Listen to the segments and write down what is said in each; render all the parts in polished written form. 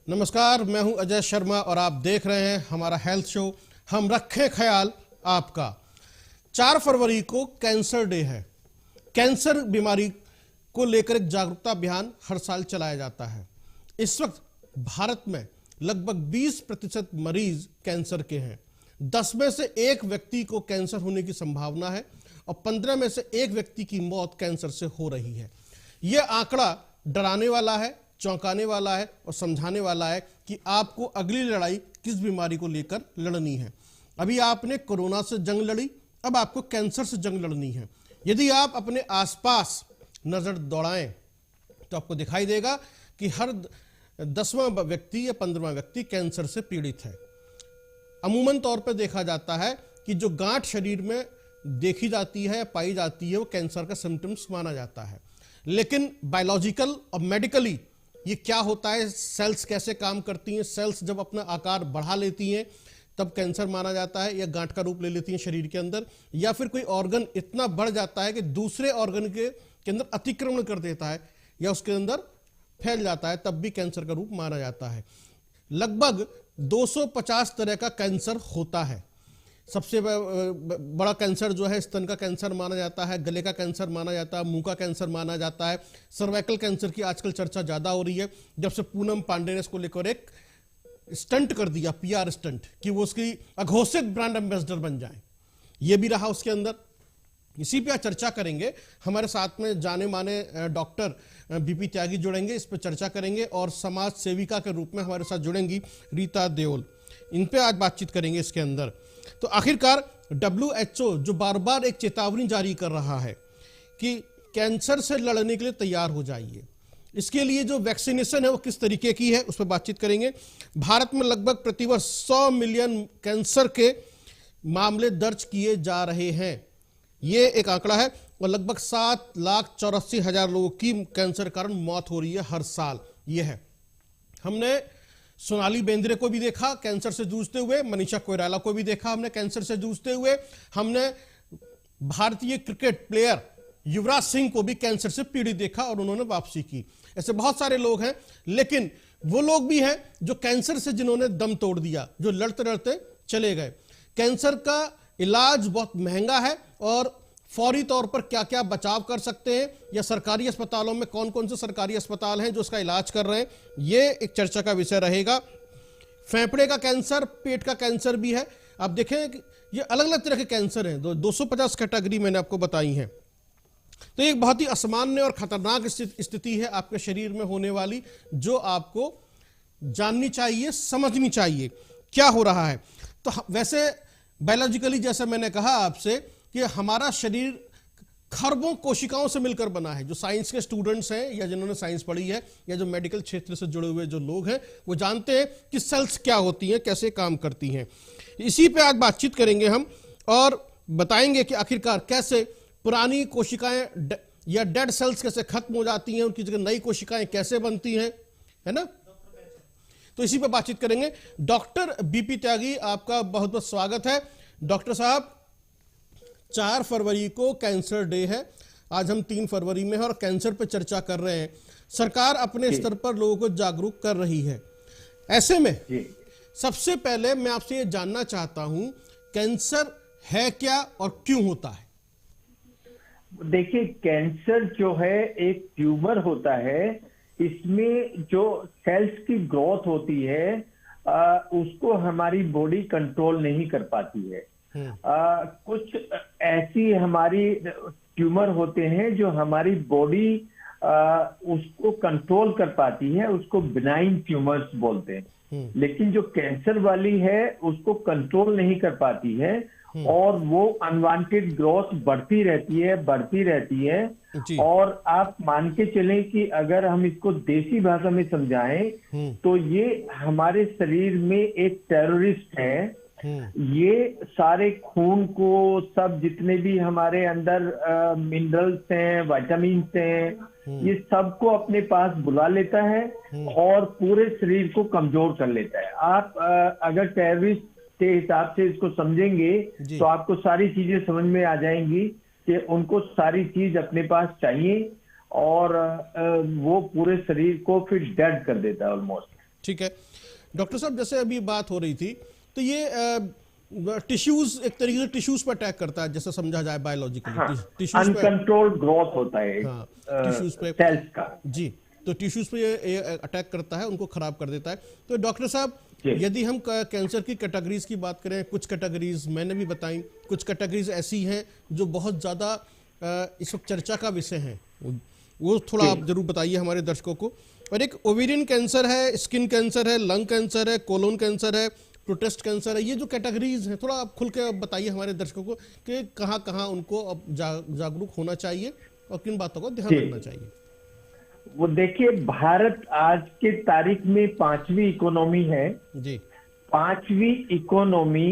नमस्कार, मैं हूं अजय शर्मा और आप देख रहे हैं हमारा हेल्थ शो हम रखें ख्याल आपका। 4 फरवरी को कैंसर डे है। कैंसर बीमारी को लेकर एक जागरूकता अभियान हर साल चलाया जाता है। इस वक्त भारत में लगभग 20% मरीज कैंसर के हैं। 10 में से 1 व्यक्ति को कैंसर होने की संभावना है और 15 में से 1 व्यक्ति की मौत कैंसर से हो रही है। यह आंकड़ा डराने वाला है, चौंकाने वाला है और समझाने वाला है कि आपको अगली लड़ाई किस बीमारी को लेकर लड़नी है। अभी आपने कोरोना से जंग लड़ी, अब आपको कैंसर से जंग लड़नी है। यदि आप अपने आसपास नजर दौड़ाएं तो आपको दिखाई देगा कि हर 10वां व्यक्ति या 15वां व्यक्ति कैंसर से पीड़ित है। अमूमन तौर पर देखा जाता है कि जो गांठ शरीर में देखी जाती है, पाई जाती है, वो कैंसर का सिम्टम्स माना जाता है। लेकिन बायोलॉजिकल और मेडिकली ये क्या होता है, सेल्स कैसे काम करती हैं, सेल्स जब अपना आकार बढ़ा लेती हैं तब कैंसर माना जाता है, या गांठ का रूप ले लेती हैं शरीर के अंदर, या फिर कोई ऑर्गन इतना बढ़ जाता है कि दूसरे ऑर्गन के अंदर अतिक्रमण कर देता है या उसके अंदर फैल जाता है, तब भी कैंसर का रूप माना जाता है। लगभग 250 तरह का कैंसर होता है। सबसे बड़ा कैंसर जो है स्तन का कैंसर माना जाता है, गले का कैंसर माना जाता है, मुंह का कैंसर माना जाता है। सर्वाइकल कैंसर की आजकल चर्चा ज्यादा हो रही है, जब से पूनम पांडे ने इसको लेकर एक स्टंट कर दिया, पीआर स्टंट, कि वो उसकी अघोषित ब्रांड एम्बेसडर बन जाए। ये भी रहा उसके अंदर। इसी पे आज चर्चा करेंगे। हमारे साथ में जाने माने डॉक्टर बीपी त्यागी जुड़ेंगे, इस पर चर्चा करेंगे, और समाज सेविका के रूप में हमारे साथ जुड़ेंगी रीता देओल। इन पे आज बातचीत करेंगे इसके अंदर। तो आखिरकार WHO जो बार बार एक चेतावनी जारी कर रहा है कि कैंसर से लड़ने के लिए तैयार हो जाइए, इसके लिए जो वैक्सीनेशन है वो किस तरीके की है, उस पर बातचीत करेंगे। भारत में लगभग प्रतिवर्ष 100 मिलियन कैंसर के मामले दर्ज किए जा रहे हैं, ये एक आंकड़ा है। और लगभग 7,84,000 लोगों की कैंसर के कारण मौत हो रही है हर साल। ये है। हमने सोनाली बेंद्रे को भी देखा कैंसर से जूझते हुए, मनीषा कोइराला को भी देखा हमने कैंसर से जूझते हुए, हमने भारतीय क्रिकेट प्लेयर युवराज सिंह को भी कैंसर से पीड़ित देखा और उन्होंने वापसी की। ऐसे बहुत सारे लोग हैं, लेकिन वो लोग भी हैं जो कैंसर से जिन्होंने दम तोड़ दिया, जो लड़ते लड़ते चले गए। कैंसर का इलाज बहुत महंगा है और फौरी तौर पर क्या क्या बचाव कर सकते हैं, या सरकारी अस्पतालों में कौन कौन से सरकारी अस्पताल हैं जो उसका इलाज कर रहे हैं, ये एक चर्चा का विषय रहेगा। फेफड़े का कैंसर, पेट का कैंसर भी है। आप देखें कि ये अलग अलग तरह के कैंसर हैं, 250 कैटेगरी मैंने आपको बताई हैं। तो एक बहुत ही असामान्य और खतरनाक स्थिति है आपके शरीर में होने वाली, जो आपको जाननी चाहिए, समझनी चाहिए क्या हो रहा है। तो वैसे बायोलॉजिकली जैसे मैंने कहा आपसे कि हमारा शरीर खरबों कोशिकाओं से मिलकर बना है। जो साइंस के स्टूडेंट्स हैं या जिन्होंने साइंस पढ़ी है या जो मेडिकल क्षेत्र से जुड़े हुए जो लोग हैं, वो जानते हैं कि सेल्स क्या होती हैं, कैसे काम करती हैं। इसी पे आज बातचीत करेंगे हम और बताएंगे कि आखिरकार कैसे पुरानी कोशिकाएं या डेड सेल्स कैसे खत्म हो जाती हैं, उनकी जगह नई कोशिकाएं कैसे बनती हैं, है ना। तो इसी पे बातचीत करेंगे। डॉक्टर बीपी त्यागी, आपका बहुत बहुत स्वागत है। डॉक्टर साहब, 4 फरवरी को कैंसर डे है, आज हम 3 फरवरी में हैं और कैंसर पर चर्चा कर रहे हैं। सरकार अपने स्तर पर लोगों को जागरूक कर रही है। ऐसे में सबसे पहले मैं आपसे ये जानना चाहता हूं, कैंसर है क्या और क्यों होता है? देखिए, कैंसर जो है एक ट्यूमर होता है। इसमें जो सेल्स की ग्रोथ होती है उसको हमारी बॉडी कंट्रोल नहीं कर पाती है। कुछ ऐसी हमारी ट्यूमर होते हैं जो हमारी बॉडी उसको कंट्रोल कर पाती है, उसको बिनाइन ट्यूमर्स बोलते हैं। लेकिन जो कैंसर वाली है उसको कंट्रोल नहीं कर पाती है और वो अनवांटेड ग्रोथ बढ़ती रहती है। और आप मान के चलें कि अगर हम इसको देसी भाषा में समझाएं तो ये हमारे शरीर में एक टेररिस्ट है। ये सारे खून को, सब जितने भी हमारे अंदर मिनरल्स हैं, विटामिन्स हैं, ये सबको अपने पास बुला लेता है और पूरे शरीर को कमजोर कर लेता है। आप अगर टेररिस्ट के हिसाब से इसको समझेंगे तो आपको सारी चीजें समझ में आ जाएंगी कि उनको सारी चीज अपने पास चाहिए और वो पूरे शरीर को फिर डेड कर देता है ऑलमोस्ट। ठीक है डॉक्टर साहब, जैसे अभी बात हो रही थी तो ये टिश्यूज, एक तरीके से टिश्यूज पर अटैक करता है, जैसे समझा जाए बायोलॉजिकली। हाँ, टिश्यूज पे, अनकंट्रोल्ड ग्रोथ होता है हाँ टिश्यूज पे सेल्स का। जी, तो टिश्यूज पे ये अटैक करता है, उनको खराब कर देता है। तो डॉक्टर साहब, जी। यदि हम कैंसर की कैटेगरीज की बात करें, कुछ कैटेगरीज मैंने भी बताई, कुछ कैटेगरीज ऐसी हैं जो बहुत ज़्यादा इस वक्त चर्चा का विषय हैं, वो थोड़ा आप जरूर बताइए हमारे दर्शकों को। और एक ओवेरियन कैंसर है, स्किन कैंसर है, लंग कैंसर है, कोलोन कैंसर है, प्रोस्टेट कैंसर है, ये जो कैटेगरीज हैं थोड़ा आप खुल के बताइए हमारे दर्शकों को कि कहाँ कहाँ उनको अब जागरूक होना चाहिए और किन बातों को ध्यान रखना चाहिए। वो देखिए, भारत आज के तारीख में 5वीं इकोनॉमी है जी। 5वीं इकोनॉमी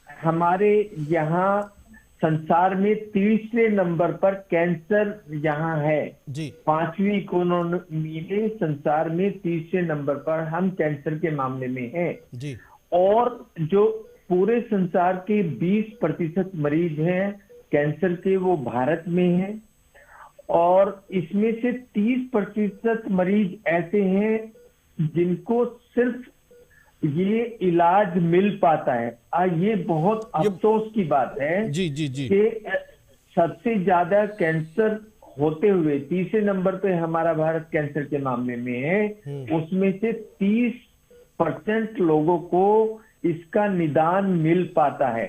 हमारे यहाँ संसार में 30वें नंबर पर कैंसर यहाँ है जी। 5वीं इकोनॉमी में संसार में 30वें नंबर पर हम कैंसर के मामले में हैं जी। और जो पूरे संसार के 20% मरीज हैं कैंसर के, वो भारत में हैं और इसमें से 30% मरीज ऐसे हैं जिनको सिर्फ ये इलाज मिल पाता है। ये बहुत अफसोस की बात है जी जी जी कि सबसे ज्यादा कैंसर होते हुए 30वें नंबर पे हमारा भारत कैंसर के मामले में है, उसमें से 30% लोगों को इसका निदान मिल पाता है,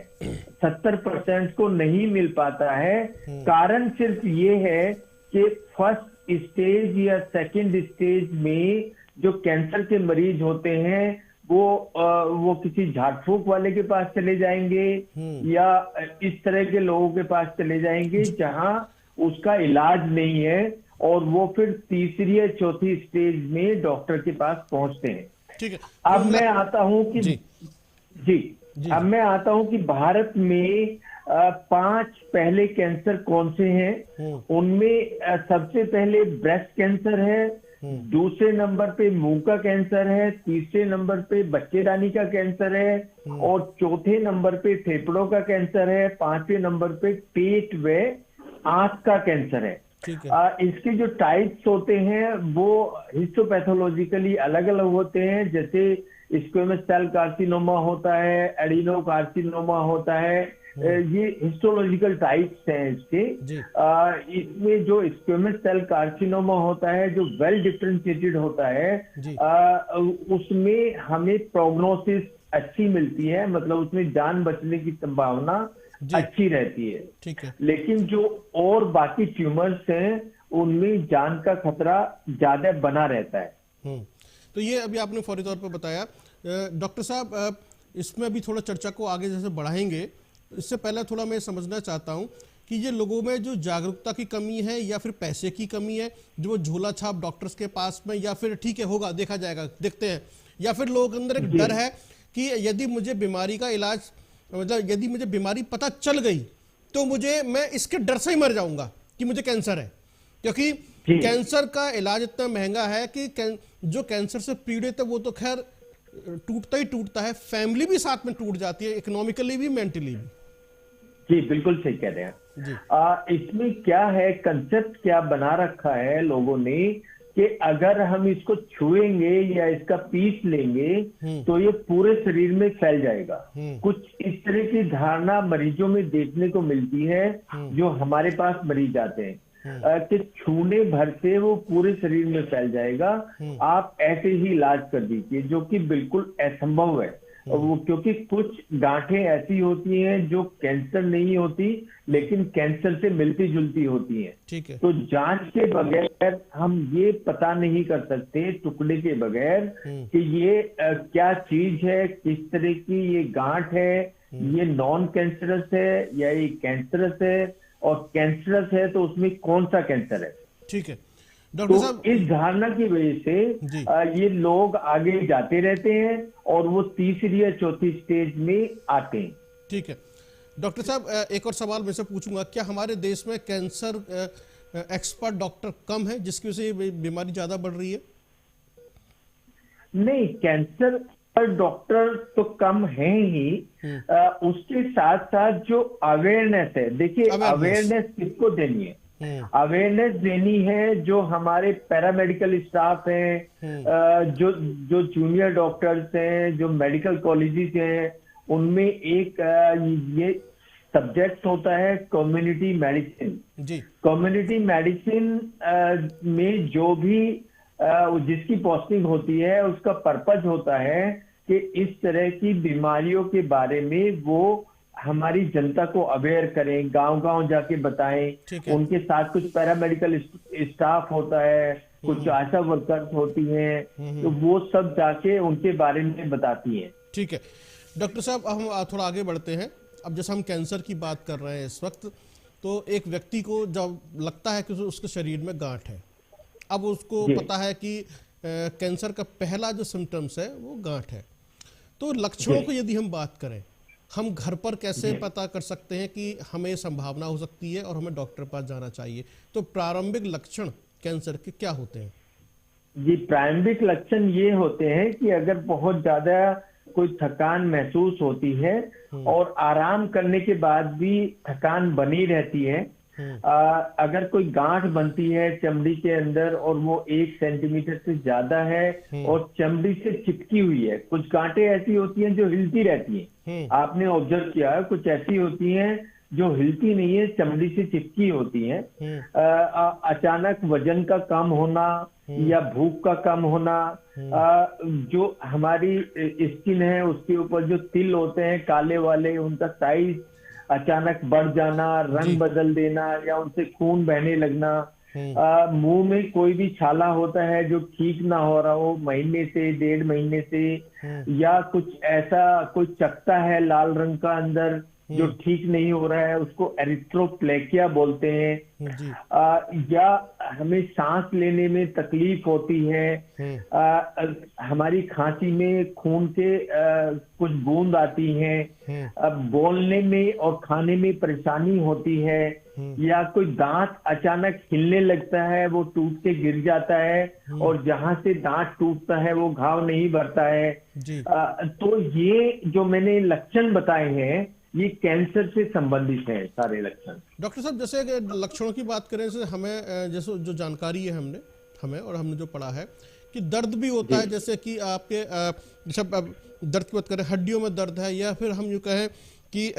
70% को नहीं मिल पाता है। कारण सिर्फ ये है कि फर्स्ट स्टेज या सेकंड स्टेज में जो कैंसर के मरीज होते हैं वो किसी झाड़ फूक वाले के पास चले जाएंगे या इस तरह के लोगों के पास चले जाएंगे जहां उसका इलाज नहीं है और वो फिर तीसरी या चौथी स्टेज में डॉक्टर के पास पहुंचते हैं। ठीक है। अब मैं आता हूं कि जी अब मैं आता हूं कि भारत में 5 पहले कैंसर कौन से हैं। उनमें सबसे पहले ब्रेस्ट कैंसर है, दूसरे नंबर पे मुंह का कैंसर है, तीसरे नंबर पे बच्चेदानी का कैंसर है और चौथे नंबर पे फेफड़ों का कैंसर है, 5वें नंबर पे पेट व आंत का कैंसर है। इसके जो टाइप्स होते हैं वो हिस्टोपैथोलॉजिकली अलग अलग होते हैं, जैसे स्क्वेमस सेल कार्सिनोमा होता है, एडिनो कार्सिनोमा होता है, ये हिस्टोलॉजिकल टाइप्स हैं इसके। इसमें जो स्क्वेमस सेल कार्सिनोमा होता है जो वेल डिफरेंशिएटेड होता है, उसमें हमें प्रोग्नोसिस अच्छी मिलती है, मतलब उसमें जान बचने की संभावना अच्छी रहती है। ठीक है। लेकिन जो और बाकी ट्यूमर्स हैं उनमें जान का खतरा ज्यादा बना रहता है। तो ये अभी आपने फौरी तौर पर बताया। डॉक्टर साहब, इसमें अभी थोड़ा चर्चा को आगे जैसे बढ़ाएंगे, इससे पहले थोड़ा मैं समझना चाहता हूं कि ये लोगों में जो जागरूकता की कमी है या फिर पैसे की कमी है, जो झोला छाप डॉक्टर्स के पास में, या फिर ठीक है होगा देखा जाएगा देखते हैं, या फिर लोगों के अंदर एक डर है कि यदि मुझे बीमारी का इलाज, मतलब यदि मुझे बीमारी पता चल गई तो मैं इसके डर से ही मर जाऊंगा कि मुझे कैंसर है, क्योंकि कैंसर का इलाज इतना महंगा है कि जो कैंसर से पीड़ित है वो तो खैर टूटता ही टूटता है, फैमिली भी साथ में टूट जाती है, इकोनॉमिकली भी, मेंटली भी। जी बिल्कुल सही कह रहे हैं। इसमें क्या है, कंसेप्ट क्या बना रखा है लोगों ने कि अगर हम इसको छुएंगे या इसका पीस लेंगे तो ये पूरे शरीर में फैल जाएगा। कुछ इस तरह की धारणा मरीजों में देखने को मिलती है जो हमारे पास मरीज आते हैं कि छूने भर से वो पूरे शरीर में फैल जाएगा, आप ऐसे ही इलाज कर दीजिए, जो कि बिल्कुल असंभव है। वो क्योंकि कुछ गांठें ऐसी होती हैं जो कैंसर नहीं होती लेकिन कैंसर से मिलती जुलती होती हैं। ठीक है। तो जांच के बगैर हम ये पता नहीं कर सकते टुकड़े के बगैर कि ये क्या चीज है, किस तरह की ये गांठ है, ये नॉन कैंसरस है या ये कैंसरस है, और कैंसरस है तो उसमें कौन सा कैंसर है। ठीक है डॉक्टर साहब, इस धारणा की वजह से ये लोग आगे जाते रहते हैं और वो तीसरी या चौथी स्टेज में आते हैं। ठीक है डॉक्टर साहब, एक और सवाल मैं से पूछूंगा, क्या हमारे देश में कैंसर एक्सपर्ट डॉक्टर कम है जिसकी वजह से बीमारी ज्यादा बढ़ रही है? नहीं, कैंसर डॉक्टर तो कम है ही, उसके साथ साथ जो अवेयरनेस है, देखिए अवेयरनेस किसको देनी है? अवेयरनेस देनी है जो हमारे पैरामेडिकल स्टाफ हैं, जो जो जूनियर डॉक्टर्स हैं, जो मेडिकल कॉलेजेस हैं, उनमें एक ये सब्जेक्ट होता है कम्युनिटी मेडिसिन। जी कम्युनिटी मेडिसिन में जो भी जिसकी पोस्टिंग होती है उसका पर्पज होता है कि इस तरह की बीमारियों के बारे में वो हमारी जनता को अवेयर करें, गांव-गांव जाके बताएं। उनके साथ कुछ पैरामेडिकल स्टाफ होता है, कुछ आशा वर्कर्स होती हैं, तो वो सब जाके उनके बारे में बताती हैं। ठीक है डॉक्टर साहब, हम थोड़ा आगे बढ़ते हैं। अब जैसे हम कैंसर की बात कर रहे हैं इस वक्त, तो एक व्यक्ति को जब लगता है कि उसके शरीर में गांठ है, अब उसको पता है कि कैंसर का पहला जो सिम्टम्स है वो गांठ है, तो लक्षणों को यदि हम बात करें, हम घर पर कैसे पता कर सकते हैं कि हमें संभावना हो सकती है और हमें डॉक्टर के पास जाना चाहिए? तो प्रारंभिक लक्षण कैंसर के क्या होते हैं? जी, प्रारंभिक लक्षण ये होते हैं कि अगर बहुत ज्यादा कोई थकान महसूस होती है और आराम करने के बाद भी थकान बनी रहती है, अगर कोई गांठ बनती है चमड़ी के अंदर और वो 1 सेंटीमीटर से ज्यादा है और चमड़ी से चिपकी हुई है, कुछ गांठें ऐसी होती हैं जो हिलती रहती हैं, आपने ऑब्जर्व किया है, कुछ ऐसी होती हैं जो हिलती नहीं है, चमड़ी से चिपकी होती हैं। अचानक वजन का कम होना या भूख का कम होना, जो हमारी स्किन है उसके ऊपर जो तिल होते हैं काले वाले, उनका साइज अचानक बढ़ जाना, रंग बदल देना या उनसे खून बहने लगना, मुंह में कोई भी छाला होता है जो ठीक ना हो रहा हो महीने से 1.5 महीने से, या कुछ ऐसा कोई चकता है लाल रंग का अंदर जो ठीक नहीं हो रहा है, उसको एरिथ्रोप्लेकिया बोलते हैं। या हमें सांस लेने में तकलीफ होती है, हमारी खांसी में खून के कुछ बूंद आती हैं, बोलने में और खाने में परेशानी होती है, या कोई दांत अचानक हिलने लगता है, वो टूट के गिर जाता है और जहां से दांत टूटता है वो घाव नहीं भरता है। तो ये जो मैंने लक्षण बताए हैं ये कैंसर से संबंधित है सारे लक्षण। डॉक्टर साहब, जैसे लक्षणों की बात करें से हमें जैसे जो जानकारी है हमने जो पढ़ा है कि दर्द भी होता है, जैसे कि आपके जब दर्द की बात करें हड्डियों में दर्द है, या फिर हम यूँ कहें कि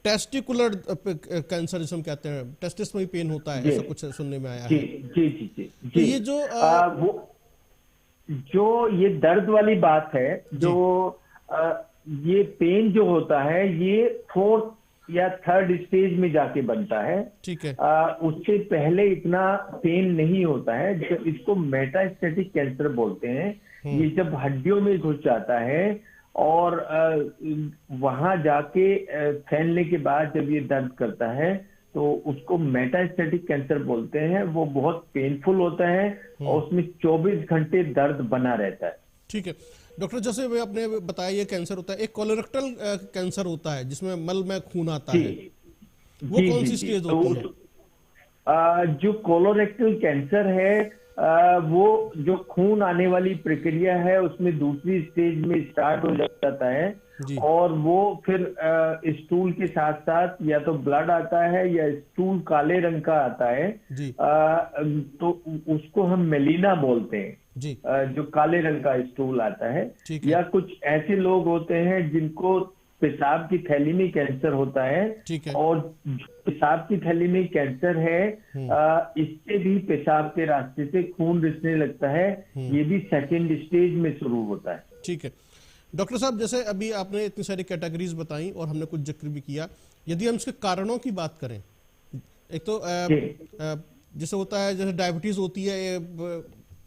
टेस्टिकुलर कैंसर जिसे हम कहते हैं, टेस्टिस में भी पेन होता है, ऐसा कुछ सुनने में आया है। जी। तो ये जो ये दर्द वाली बात है, जो ये पेन जो होता है ये 4th या 3rd स्टेज में जाके बनता है। ठीक है। उससे पहले इतना पेन नहीं होता है, इसको मेटास्टेटिक कैंसर बोलते हैं। ये जब हड्डियों में घुस जाता है और वहां जाके फैलने के बाद जब ये दर्द करता है तो उसको मेटास्टेटिक कैंसर बोलते हैं। वो बहुत पेनफुल होता है और उसमें 24 घंटे दर्द बना रहता है। ठीक है डॉक्टर, जैसे आपने बताया ये कैंसर होता है, एक कोलोरेक्टल कैंसर होता है जिसमें मल में खून आता है, वो कौन सी स्टेज होती है? जो कोलोरेक्टल कैंसर है वो जो खून आने वाली प्रक्रिया है उसमें दूसरी स्टेज में स्टार्ट हो जाता है और वो फिर स्टूल के साथ साथ या तो ब्लड आता है या स्टूल काले रंग का आता है, तो उसको हम मेलिना बोलते हैं, जो काले रंग का स्टूल आता है। या कुछ ऐसे लोग होते हैं जिनको पेशाब की थैली में कैंसर होता है, और पेशाब की थैली में कैंसर है इससे भी पेशाब के रास्ते से खून रिसने लगता है, ये भी 2nd स्टेज में शुरू होता है। ठीक है डॉक्टर साहब, जैसे अभी आपने इतनी सारी कैटेगरीज बताई और हमने कुछ जिक्र भी किया, यदि हम इसके कारणों की बात करें, एक तो जैसे होता है, जैसे डायबिटीज होती है,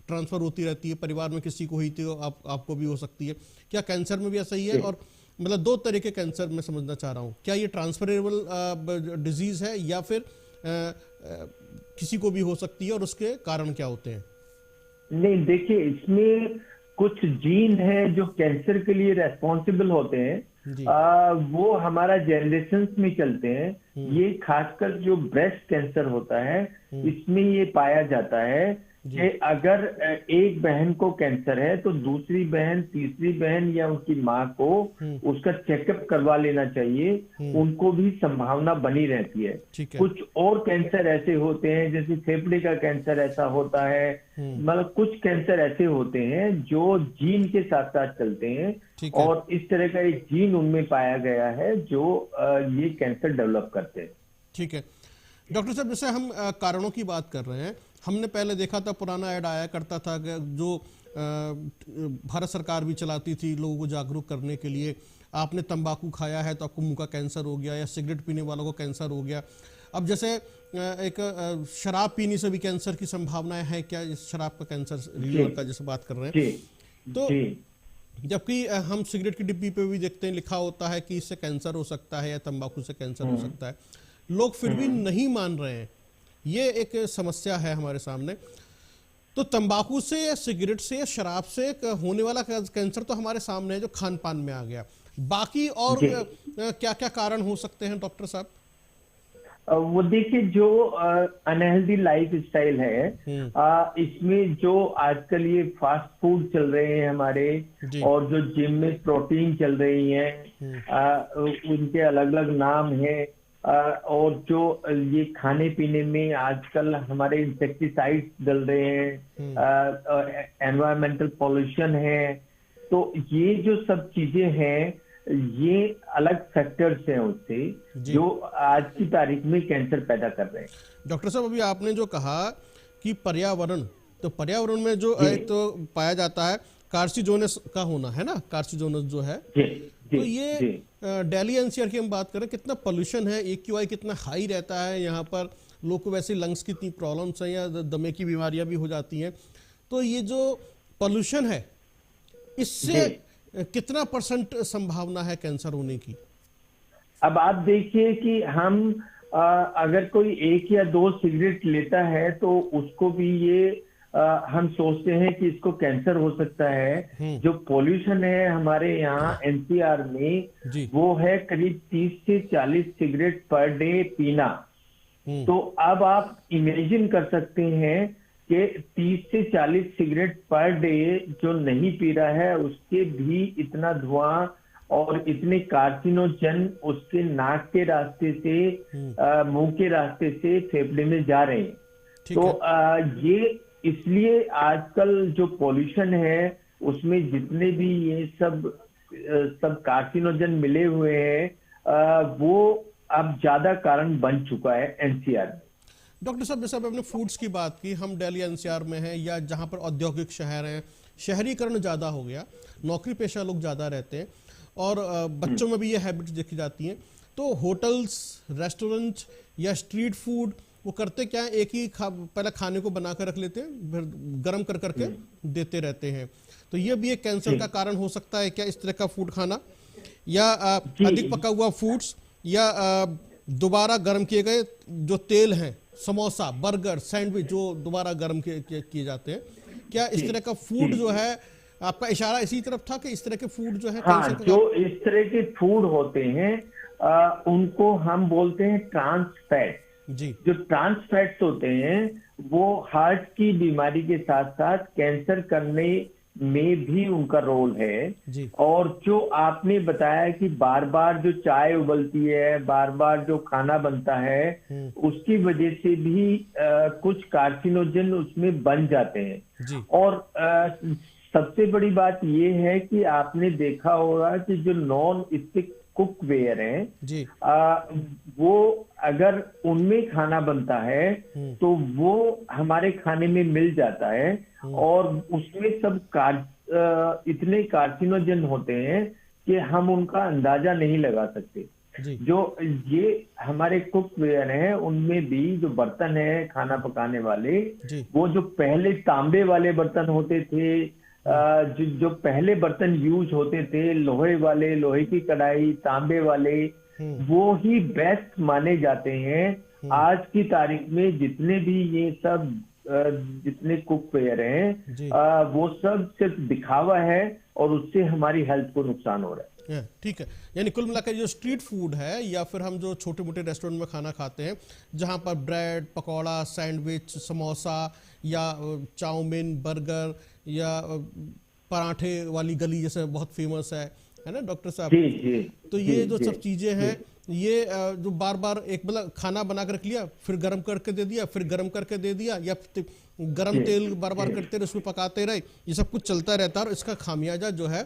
ट्रांसफर होती रहती है, परिवार में किसी को हुई थी तो आपको भी हो सकती है, क्या कैंसर में भी ऐसा ही है? और मतलब 2 तरह के कैंसर मैं समझना चाह रहा हूँ, क्या ये ट्रांसफरेबल डिजीज है या फिर किसी को भी हो सकती है और उसके कारण क्या होते हैं? नहीं, देखिए इसमें कुछ जीन हैं जो कैंसर के लिए रेस्पॉन्सिबल होते हैं, वो हमारा जनरेशंस में चलते हैं। ये खासकर जो ब्रेस्ट कैंसर होता है इसमें ये पाया जाता है कि अगर एक बहन को कैंसर है तो दूसरी बहन, तीसरी बहन या उनकी माँ को उसका चेकअप करवा लेना चाहिए। उनको भी संभावना बनी रहती है। ठीक है। कुछ और कैंसर ऐसे होते हैं, जैसे फेफड़े का कैंसर ऐसा होता है, मतलब कुछ कैंसर ऐसे होते हैं जो जीन के साथ साथ चलते हैं, और इस तरह का एक जीन उनमें पाया गया है जो ये कैंसर डेवलप करते हैं। ठीक है डॉक्टर साहब, जैसे हम कारणों की बात कर रहे हैं, हमने पहले देखा था, पुराना ऐड आया करता था जो भारत सरकार भी चलाती थी लोगों को जागरूक करने के लिए, आपने तंबाकू खाया है तो आपको मुंह का कैंसर हो गया, या सिगरेट पीने वालों को कैंसर हो गया। अब जैसे एक शराब पीने से भी कैंसर की संभावनाएं हैं क्या, इस शराब का कैंसर लीवर का जैसे बात कर रहे हैं, तो जबकि हम सिगरेट की डिब्बी पे भी देखते हैं लिखा होता है कि इससे कैंसर हो सकता है या तंबाकू से कैंसर हो सकता है, लोग फिर भी नहीं मान रहे हैं। ये एक समस्या है हमारे सामने। तो तंबाकू से या सिगरेट से या शराब से होने वाला कैंसर तो हमारे सामने है जो खान पान में आ गया, बाकी और क्या क्या कारण हो सकते हैं डॉक्टर साहब? वो देखिए, जो अनहेल्दी लाइफ स्टाइल है, इसमें जो आजकल ये फास्ट फूड चल रहे हैं हमारे, और जो जिम में प्रोटीन चल रही हैं, उनके अलग अलग नाम हैं, और जो ये खाने पीने में आजकल हमारे इंसेक्टिसाइड्स डल रहे हैं, एनवायरमेंटल पॉल्यूशन है, तो ये जो सब चीजें हैं, ये अलग फैक्टर्स हैं उससे जो आज की तारीख में कैंसर पैदा कर रहे हैं। डॉक्टर साहब, अभी आपने जो कहा कि पर्यावरण, तो पर्यावरण में जो एक तो पाया जाता है कार्सिनोजेनस का होना, है ना, कार्सिनोजेनस जो है, तो ये दिल्ली एनसीआर की हम बात करें, कितना पोल्यूशन है, AQI कितना हाई रहता है यहाँ पर, लोग को वैसे लंग्स की इतनी प्रॉब्लम्स हैं या दमे की बीमारियां भी हो जाती हैं, तो ये जो पोल्यूशन है इससे कितना % संभावना है कैंसर होने की? अब आप देखिए कि हम अगर कोई 1 या 2 सिगरेट लेता है तो उसको भी ये हम सोचते हैं कि इसको कैंसर हो सकता है। जो पॉल्यूशन है हमारे यहाँ एनसीआर में, वो है करीब 30 से 40 सिगरेट पर डे पीना। तो अब आप इमेजिन कर सकते हैं कि 30 से 40 सिगरेट पर डे जो नहीं पी रहा है उसके भी इतना धुआं और इतने कार्सिनोजन उसके नाक के रास्ते से, मुंह के रास्ते से फेफड़े में जा रहे हैं। तो ये इसलिए आजकल जो पॉल्यूशन है उसमें जितने भी ये सब कार्सिनोजन मिले हुए हैं, वो अब ज्यादा कारण बन चुका है एनसीआर में। डॉक्टर साहब, जैसे आपने फूड्स की बात की, हम दिल्ली एनसीआर में हैं या जहां पर औद्योगिक शहर हैं, शहरीकरण ज़्यादा हो गया, नौकरी पेशा लोग ज़्यादा रहते हैं, और बच्चों में भी ये हैबिट्स देखी जाती हैं, तो होटल्स, रेस्टोरेंट या स्ट्रीट फूड वो करते क्या है, एक ही पहले खाने को बना कर रख लेते हैं, फिर गर्म कर करके देते रहते हैं, तो ये भी एक कैंसर का कारण हो सकता है क्या, इस तरह का फूड खाना, या अधिक पका हुआ फूड्स, या दोबारा गर्म किए गए जो तेल हैं, समोसा, बर्गर, सैंडविच जो दोबारा गर्म किए जाते हैं, क्या इस तरह का फूड जो है, आपका इशारा इसी तरफ था कि इस तरह के फूड जो है? हाँ, जो इस तरह के फूड होते हैं उनको हम बोलते हैं ट्रांस फैट। जो ट्रांस फैट्स होते हैं वो हार्ट की बीमारी के साथ साथ कैंसर करने में भी उनका रोल है। और जो आपने बताया कि बार बार जो चाय उबलती है, बार बार जो खाना बनता है, उसकी वजह से भी कुछ कार्सिनोजन उसमें बन जाते हैं। और सबसे बड़ी बात ये है कि आपने देखा होगा कि जो नॉन स्टिक कुकवेयर है, वो अगर उनमें खाना बनता है तो वो हमारे खाने में मिल जाता है, और उसमें सब इतने कार्सिनोजन होते हैं कि हम उनका अंदाजा नहीं लगा सकते। जो ये हमारे कुकवेयर हैं उनमें भी जो बर्तन है खाना पकाने वाले, वो जो पहले तांबे वाले बर्तन होते थे, जो पहले बर्तन यूज होते थे, लोहे वाले, लोहे की कढ़ाई, तांबे वाले, वो ही बेस्ट माने जाते हैं। आज की तारीख में जितने भी ये सब जितने कुकवेयर हैं, वो सब सिर्फ दिखावा है और उससे हमारी हेल्थ को नुकसान हो रहा है। ठीक है, यानी कुल मिलाकर जो स्ट्रीट फूड है या फिर हम जो छोटे मोटे रेस्टोरेंट में खाना खाते हैं जहां पर ब्रेड, पकौड़ा, सैंडविच, समोसा या चाउमीन, बर्गर या पराठे वाली गली जैसे बहुत फेमस है ना डॉक्टर साहब? जी जी। तो ये जी, जो जी, सब चीजें हैं, ये जो बार बार एक मतलब खाना बना कर रख लिया, फिर गर्म करके दे दिया, फिर गर्म करके दे दिया, या गरम तेल बार बार करते रहे, उसमें पकाते रहे, ये सब कुछ चलता रहता है और इसका खामियाजा जो है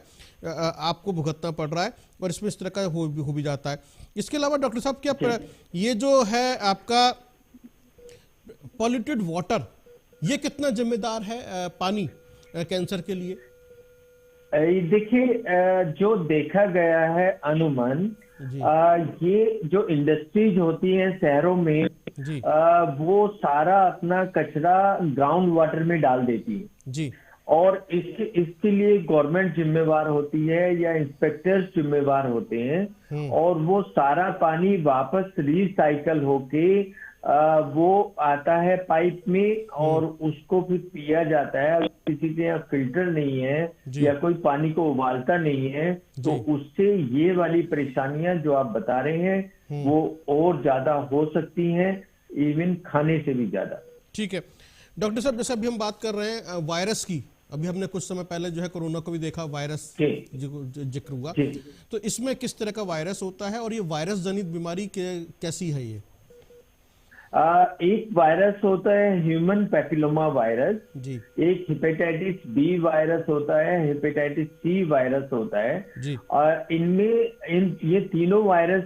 आपको भुगतना पड़ रहा है और इसमें इस तरह का हो भी जाता है। इसके अलावा डॉक्टर साहब क्या ये जो है आपका पॉल्यूटेड वाटर, ये कितना जिम्मेदार है पानी कैंसर के लिए? देखिए, जो देखा गया है अनुमान, ये जो इंडस्ट्रीज होती हैं शहरों में, वो सारा अपना कचरा ग्राउंड वाटर में डाल देती है जी, और इसके लिए गवर्नमेंट जिम्मेवार होती है या इंस्पेक्टर्स जिम्मेवार होते हैं और वो सारा पानी वापस रिसाइकल होके वो आता है पाइप में और उसको फिर पिया जाता है। अगर किसी के यहाँ फिल्टर नहीं है या कोई पानी को उबालता नहीं है तो उससे ये वाली परेशानियां जो आप बता रहे हैं वो और ज्यादा हो सकती हैं, इवन खाने से भी ज्यादा। ठीक है डॉक्टर साहब, जैसे अभी हम बात कर रहे हैं वायरस की, अभी हमने कुछ समय पहले जो है कोरोना को भी देखा, वायरस जिक्र हुआ, तो इसमें किस तरह का वायरस होता है और ये वायरस जनित बीमारी कैसी है? ये एक वायरस होता है ह्यूमन पैपिलोमा वायरस जी, एक हेपेटाइटिस बी वायरस होता है, हेपेटाइटिस सी वायरस होता है जी। और ये तीनों वायरस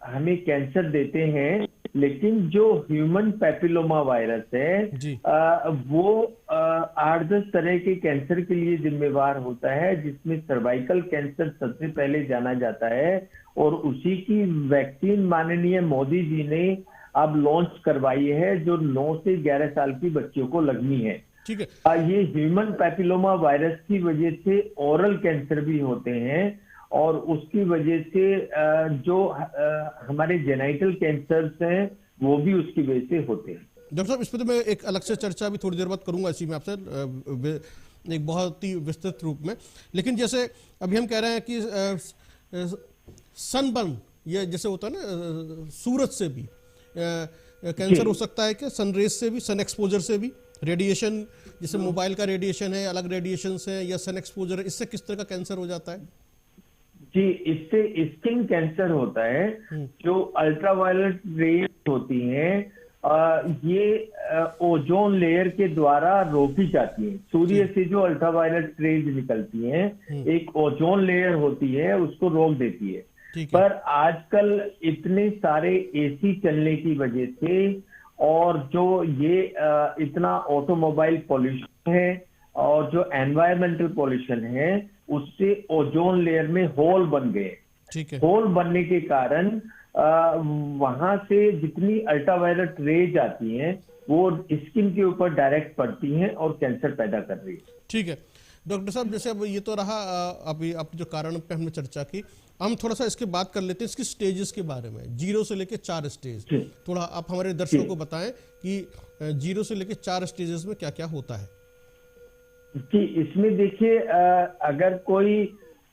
हमें कैंसर देते हैं, लेकिन जो ह्यूमन पैपिलोमा वायरस है वो 8-10 तरह के कैंसर के लिए जिम्मेवार होता है, जिसमें सर्वाइकल कैंसर सबसे पहले जाना जाता है और उसी की वैक्सीन माननीय मोदी जी ने अब लॉन्च करवाई है जो 9 से 11 साल की बच्चियों को लगनी है। ठीक है। ये ह्यूमन पैपिलोमा वायरस की वजह से ओरल कैंसर भी होते हैं और उसकी वजह से जो हमारे जेनाइटल कैंसर्स हैं वो भी उसकी वजह से होते हैं। डॉक्टर साहब, इस पर तो मैं एक अलग से चर्चा भी थोड़ी देर बाद करूंगा इसी में आपसे एक बहुत ही विस्तृत रूप में, लेकिन जैसे अभी हम कह रहे हैं कि सनबर्न, ये जैसे होता है ना सूरज से भी कैंसर हो सकता है, क्या सनरेज से भी, सन एक्सपोजर से भी, रेडिएशन जैसे मोबाइल का रेडिएशन है, अलग रेडिएशन है या सन एक्सपोजर है, इससे किस तरह का कैंसर हो जाता है? जी, इससे स्किन कैंसर होता है। जो अल्ट्रावायलेट रेज होती हैं ये ओजोन लेयर के द्वारा रोकी जाती है। सूर्य से जो अल्ट्रावायलेट रेज निकलती हैं एक ओजोन लेयर होती है उसको रोक देती है। पर आजकल इतने सारे एसी चलने की वजह से और जो ये इतना ऑटोमोबाइल पॉल्यूशन है और जो एनवायरमेंटल पॉल्यूशन है उससे ओजोन लेयर में होल बन गए। ठीक है। होल बनने के कारण वहां से जितनी अल्ट्रावायलेट रेज आती हैं वो स्किन के ऊपर डायरेक्ट पड़ती हैं और कैंसर पैदा कर रही है। ठीक है डॉक्टर साहब, जैसे अब ये तो रहा अभी आप जो कारण पे हमने चर्चा की, हम थोड़ा सा इसके बात कर लेते हैं इसकी स्टेजेस के बारे में, 0 से लेके 4 स्टेज। थोड़ा आप हमारे दर्शकों को बताएं कि 0 से लेके 4 स्टेजेस में क्या क्या होता है। जी, इसमें देखिए अगर कोई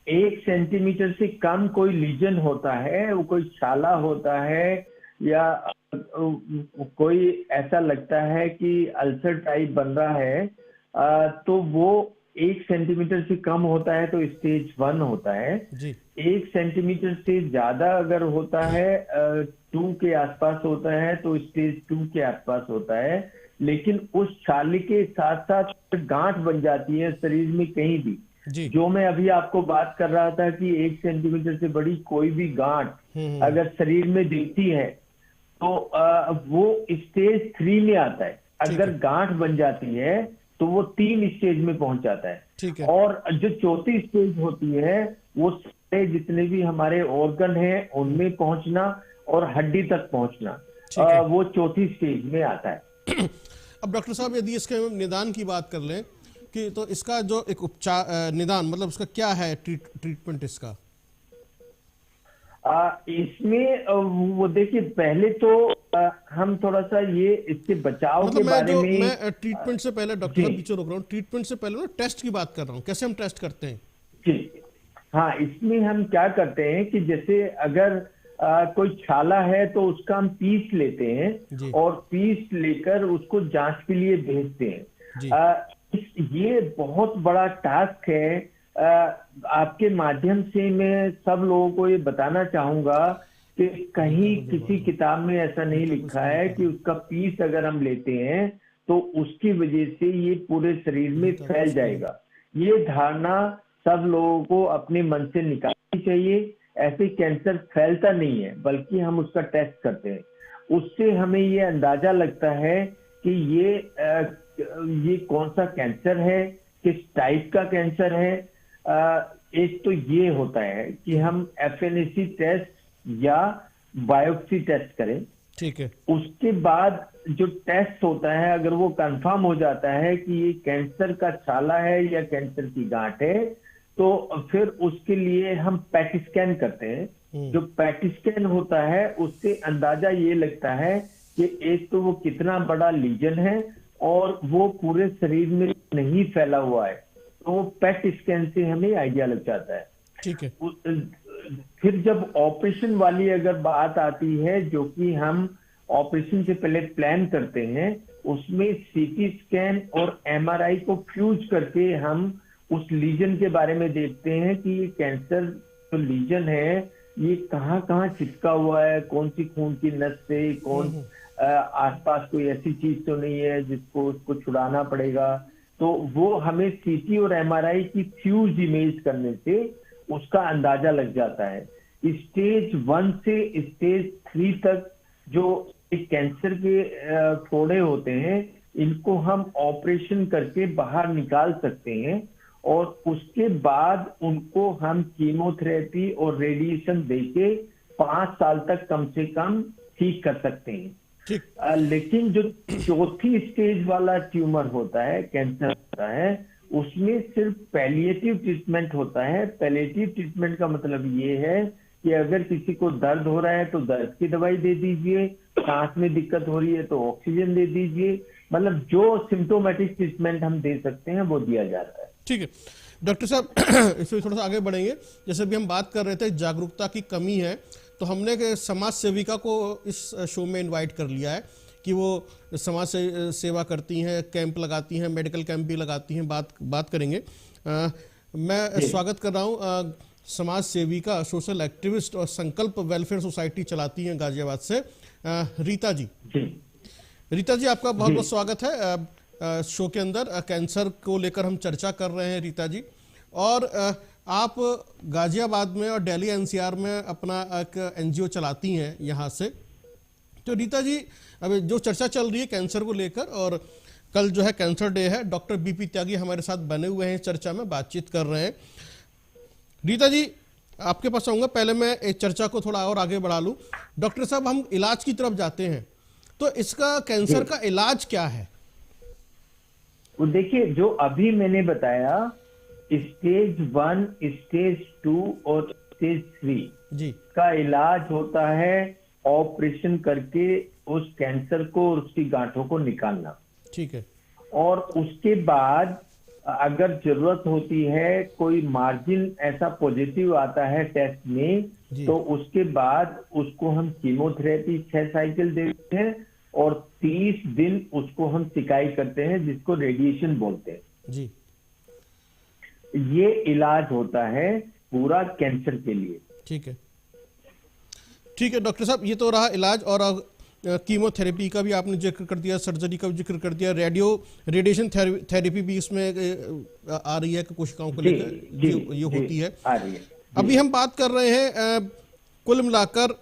1 सेंटीमीटर से कम कोई लीजन होता है, वो कोई छाला होता है या कोई ऐसा लगता है कि अल्सर टाइप बन रहा है तो वो 1 सेंटीमीटर से कम होता है तो स्टेज 1 होता है जी। 1 सेंटीमीटर से ज्यादा अगर होता है 2 के आसपास होता है तो स्टेज 2 के आसपास होता है। लेकिन उस छाले के साथ साथ गांठ बन जाती है शरीर में कहीं भी जी। जो मैं अभी आपको बात कर रहा था कि 1 सेंटीमीटर से बड़ी कोई भी गांठ अगर शरीर में दिखती है तो वो स्टेज 3 में आता है। अगर गांठ बन जाती है तो वो 3 स्टेज में पहुंच जाता है। और जो चौथी स्टेज होती है वो सारे जितने भी हमारे ऑर्गन हैं उनमें पहुंचना और हड्डी तक पहुंचना वो चौथी स्टेज में आता है। अब डॉक्टर साहब, यदि इसके निदान की बात कर लें कि तो इसका जो एक उपचार निदान मतलब उसका क्या है ट्रीटमेंट इसका? इसमें वो देखिए पहले तो हम थोड़ा सा ये इससे बचाव मतलब के बारे में मैं ट्रीटमेंट से पहले डॉक्टर साहब पीछे रोक रहा हूँ, ट्रीटमेंट से पहले ना टेस्ट की बात कर रहा हूँ, कैसे हम टेस्ट करते हैं? जी हाँ, इसमें हम क्या करते हैं कि जैसे अगर कोई छाला है तो उसका हम पीस लेते हैं जी और पीस लेकर उसको जांच के लिए भेजते हैं। जी ये बहुत बड़ा टास्क है। आपके माध्यम से मैं सब लोगों को ये बताना चाहूंगा कि कहीं किसी किताब में ऐसा नहीं लिखा है कि उसका पीस अगर हम लेते हैं तो उसकी वजह से ये पूरे शरीर में फैल जाएगा। ये धारणा सब लोगों को अपने मन से निकालनी चाहिए। ऐसे कैंसर फैलता नहीं है, बल्कि हम उसका टेस्ट करते हैं। उससे हमें ये अंदाजा लगता है कि ये कौन सा कैंसर है, किस टाइप का कैंसर है। एक तो ये होता है कि हम FNAC टेस्ट या बायोप्सी टेस्ट करें। ठीक है। उसके बाद जो टेस्ट होता है, अगर वो कंफर्म हो जाता है कि ये कैंसर का छाला है या कैंसर की गांठ है, तो फिर उसके लिए हम पैट स्कैन करते हैं। जो पैट स्कैन होता है उससे अंदाजा ये लगता है कि एक तो वो कितना बड़ा लीजन है और वो पूरे शरीर में नहीं फैला हुआ है, तो वो पैट स्कैन से हमें आइडिया लग जाता है। ठीक है। फिर जब ऑपरेशन वाली अगर बात आती है, जो कि हम ऑपरेशन से पहले प्लान करते हैं, उसमें CT स्कैन और MRI को फ्यूज करके हम उस लीजन के बारे में देखते हैं कि ये कैंसर जो लीजन है ये कहाँ कहाँ चिपका हुआ है, कौन सी खून की नस से, कौन आसपास कोई ऐसी चीज तो नहीं है जिसको उसको छुड़ाना पड़ेगा। तो वो हमें CT और MRI की फ्यूज इमेज करने से उसका अंदाजा लग जाता है। स्टेज 1 से स्टेज 3 तक जो कैंसर के फोड़े होते हैं, इनको हम ऑपरेशन करके बाहर निकाल सकते हैं और उसके बाद उनको हम कीमोथेरेपी और रेडिएशन देके 5 साल तक कम से कम ठीक कर सकते हैं। लेकिन जो चौथी स्टेज वाला ट्यूमर होता है, कैंसर होता है, उसमें सिर्फ पैलिएटिव ट्रीटमेंट होता है। पैलिएटिव ट्रीटमेंट का मतलब ये है कि अगर किसी को दर्द हो रहा है तो दर्द की दवाई दे दीजिए, सांस में दिक्कत हो रही है तो ऑक्सीजन दे दीजिए, मतलब जो सिम्टोमेटिक ट्रीटमेंट हम दे सकते हैं वो दिया जाता है। ठीक है डॉक्टर साहब, इसमें थोड़ा सा आगे बढ़ेंगे। जैसे भी हम बात कर रहे थे जागरूकता की कमी है, तो हमने समाज सेविका को इस शो में इनवाइट कर लिया है कि वो समाज से सेवा करती हैं, कैंप लगाती हैं, मेडिकल कैंप भी लगाती हैं। बात करेंगे। मैं स्वागत कर रहा हूँ समाज सेविका, सोशल एक्टिविस्ट और संकल्प वेलफेयर सोसाइटी चलाती हैं गाजियाबाद से, रीता जी। रीता जी, आपका बहुत बहुत स्वागत है शो के अंदर। कैंसर को लेकर हम चर्चा कर रहे हैं रीता जी, और आप गाजियाबाद में और दिल्ली NCR में अपना एक NGO चलाती हैं यहाँ से। तो रीता जी, अब जो चर्चा चल रही है कैंसर को लेकर, और कल जो है कैंसर डे है, डॉक्टर BP त्यागी हमारे साथ बने हुए हैं, चर्चा में बातचीत कर रहे हैं। रीता जी, आपके पास आऊँगा। पहले मैं एक चर्चा को थोड़ा और आगे बढ़ा लूँ। डॉक्टर साहब, हम इलाज की तरफ जाते हैं, तो इसका कैंसर का इलाज क्या है? वो देखिए, जो अभी मैंने बताया, स्टेज 1, स्टेज 2 और स्टेज 3 जी का इलाज होता है ऑपरेशन करके उस कैंसर को और उसकी गांठों को निकालना। ठीक है। और उसके बाद अगर जरूरत होती है, कोई मार्जिन ऐसा पॉजिटिव आता है टेस्ट में, तो उसके बाद उसको हम कीमोथेरेपी 6 साइकिल देते हैं और 30 दिन उसको हम सिकाई करते हैं, जिसको रेडिएशन बोलते हैं जी। ये इलाज होता है पूरा कैंसर के लिए। ठीक है, ठीक है डॉक्टर साहब, ये तो रहा इलाज। और कीमोथेरेपी का भी आपने जिक्र कर दिया, सर्जरी का भी जिक्र कर दिया, रेडिएशन थेरेपी भी इसमें आ रही है कि कोशिकाओं को लेकर ये होती है। अभी हम बात कर रहे हैं कुल मिलाकर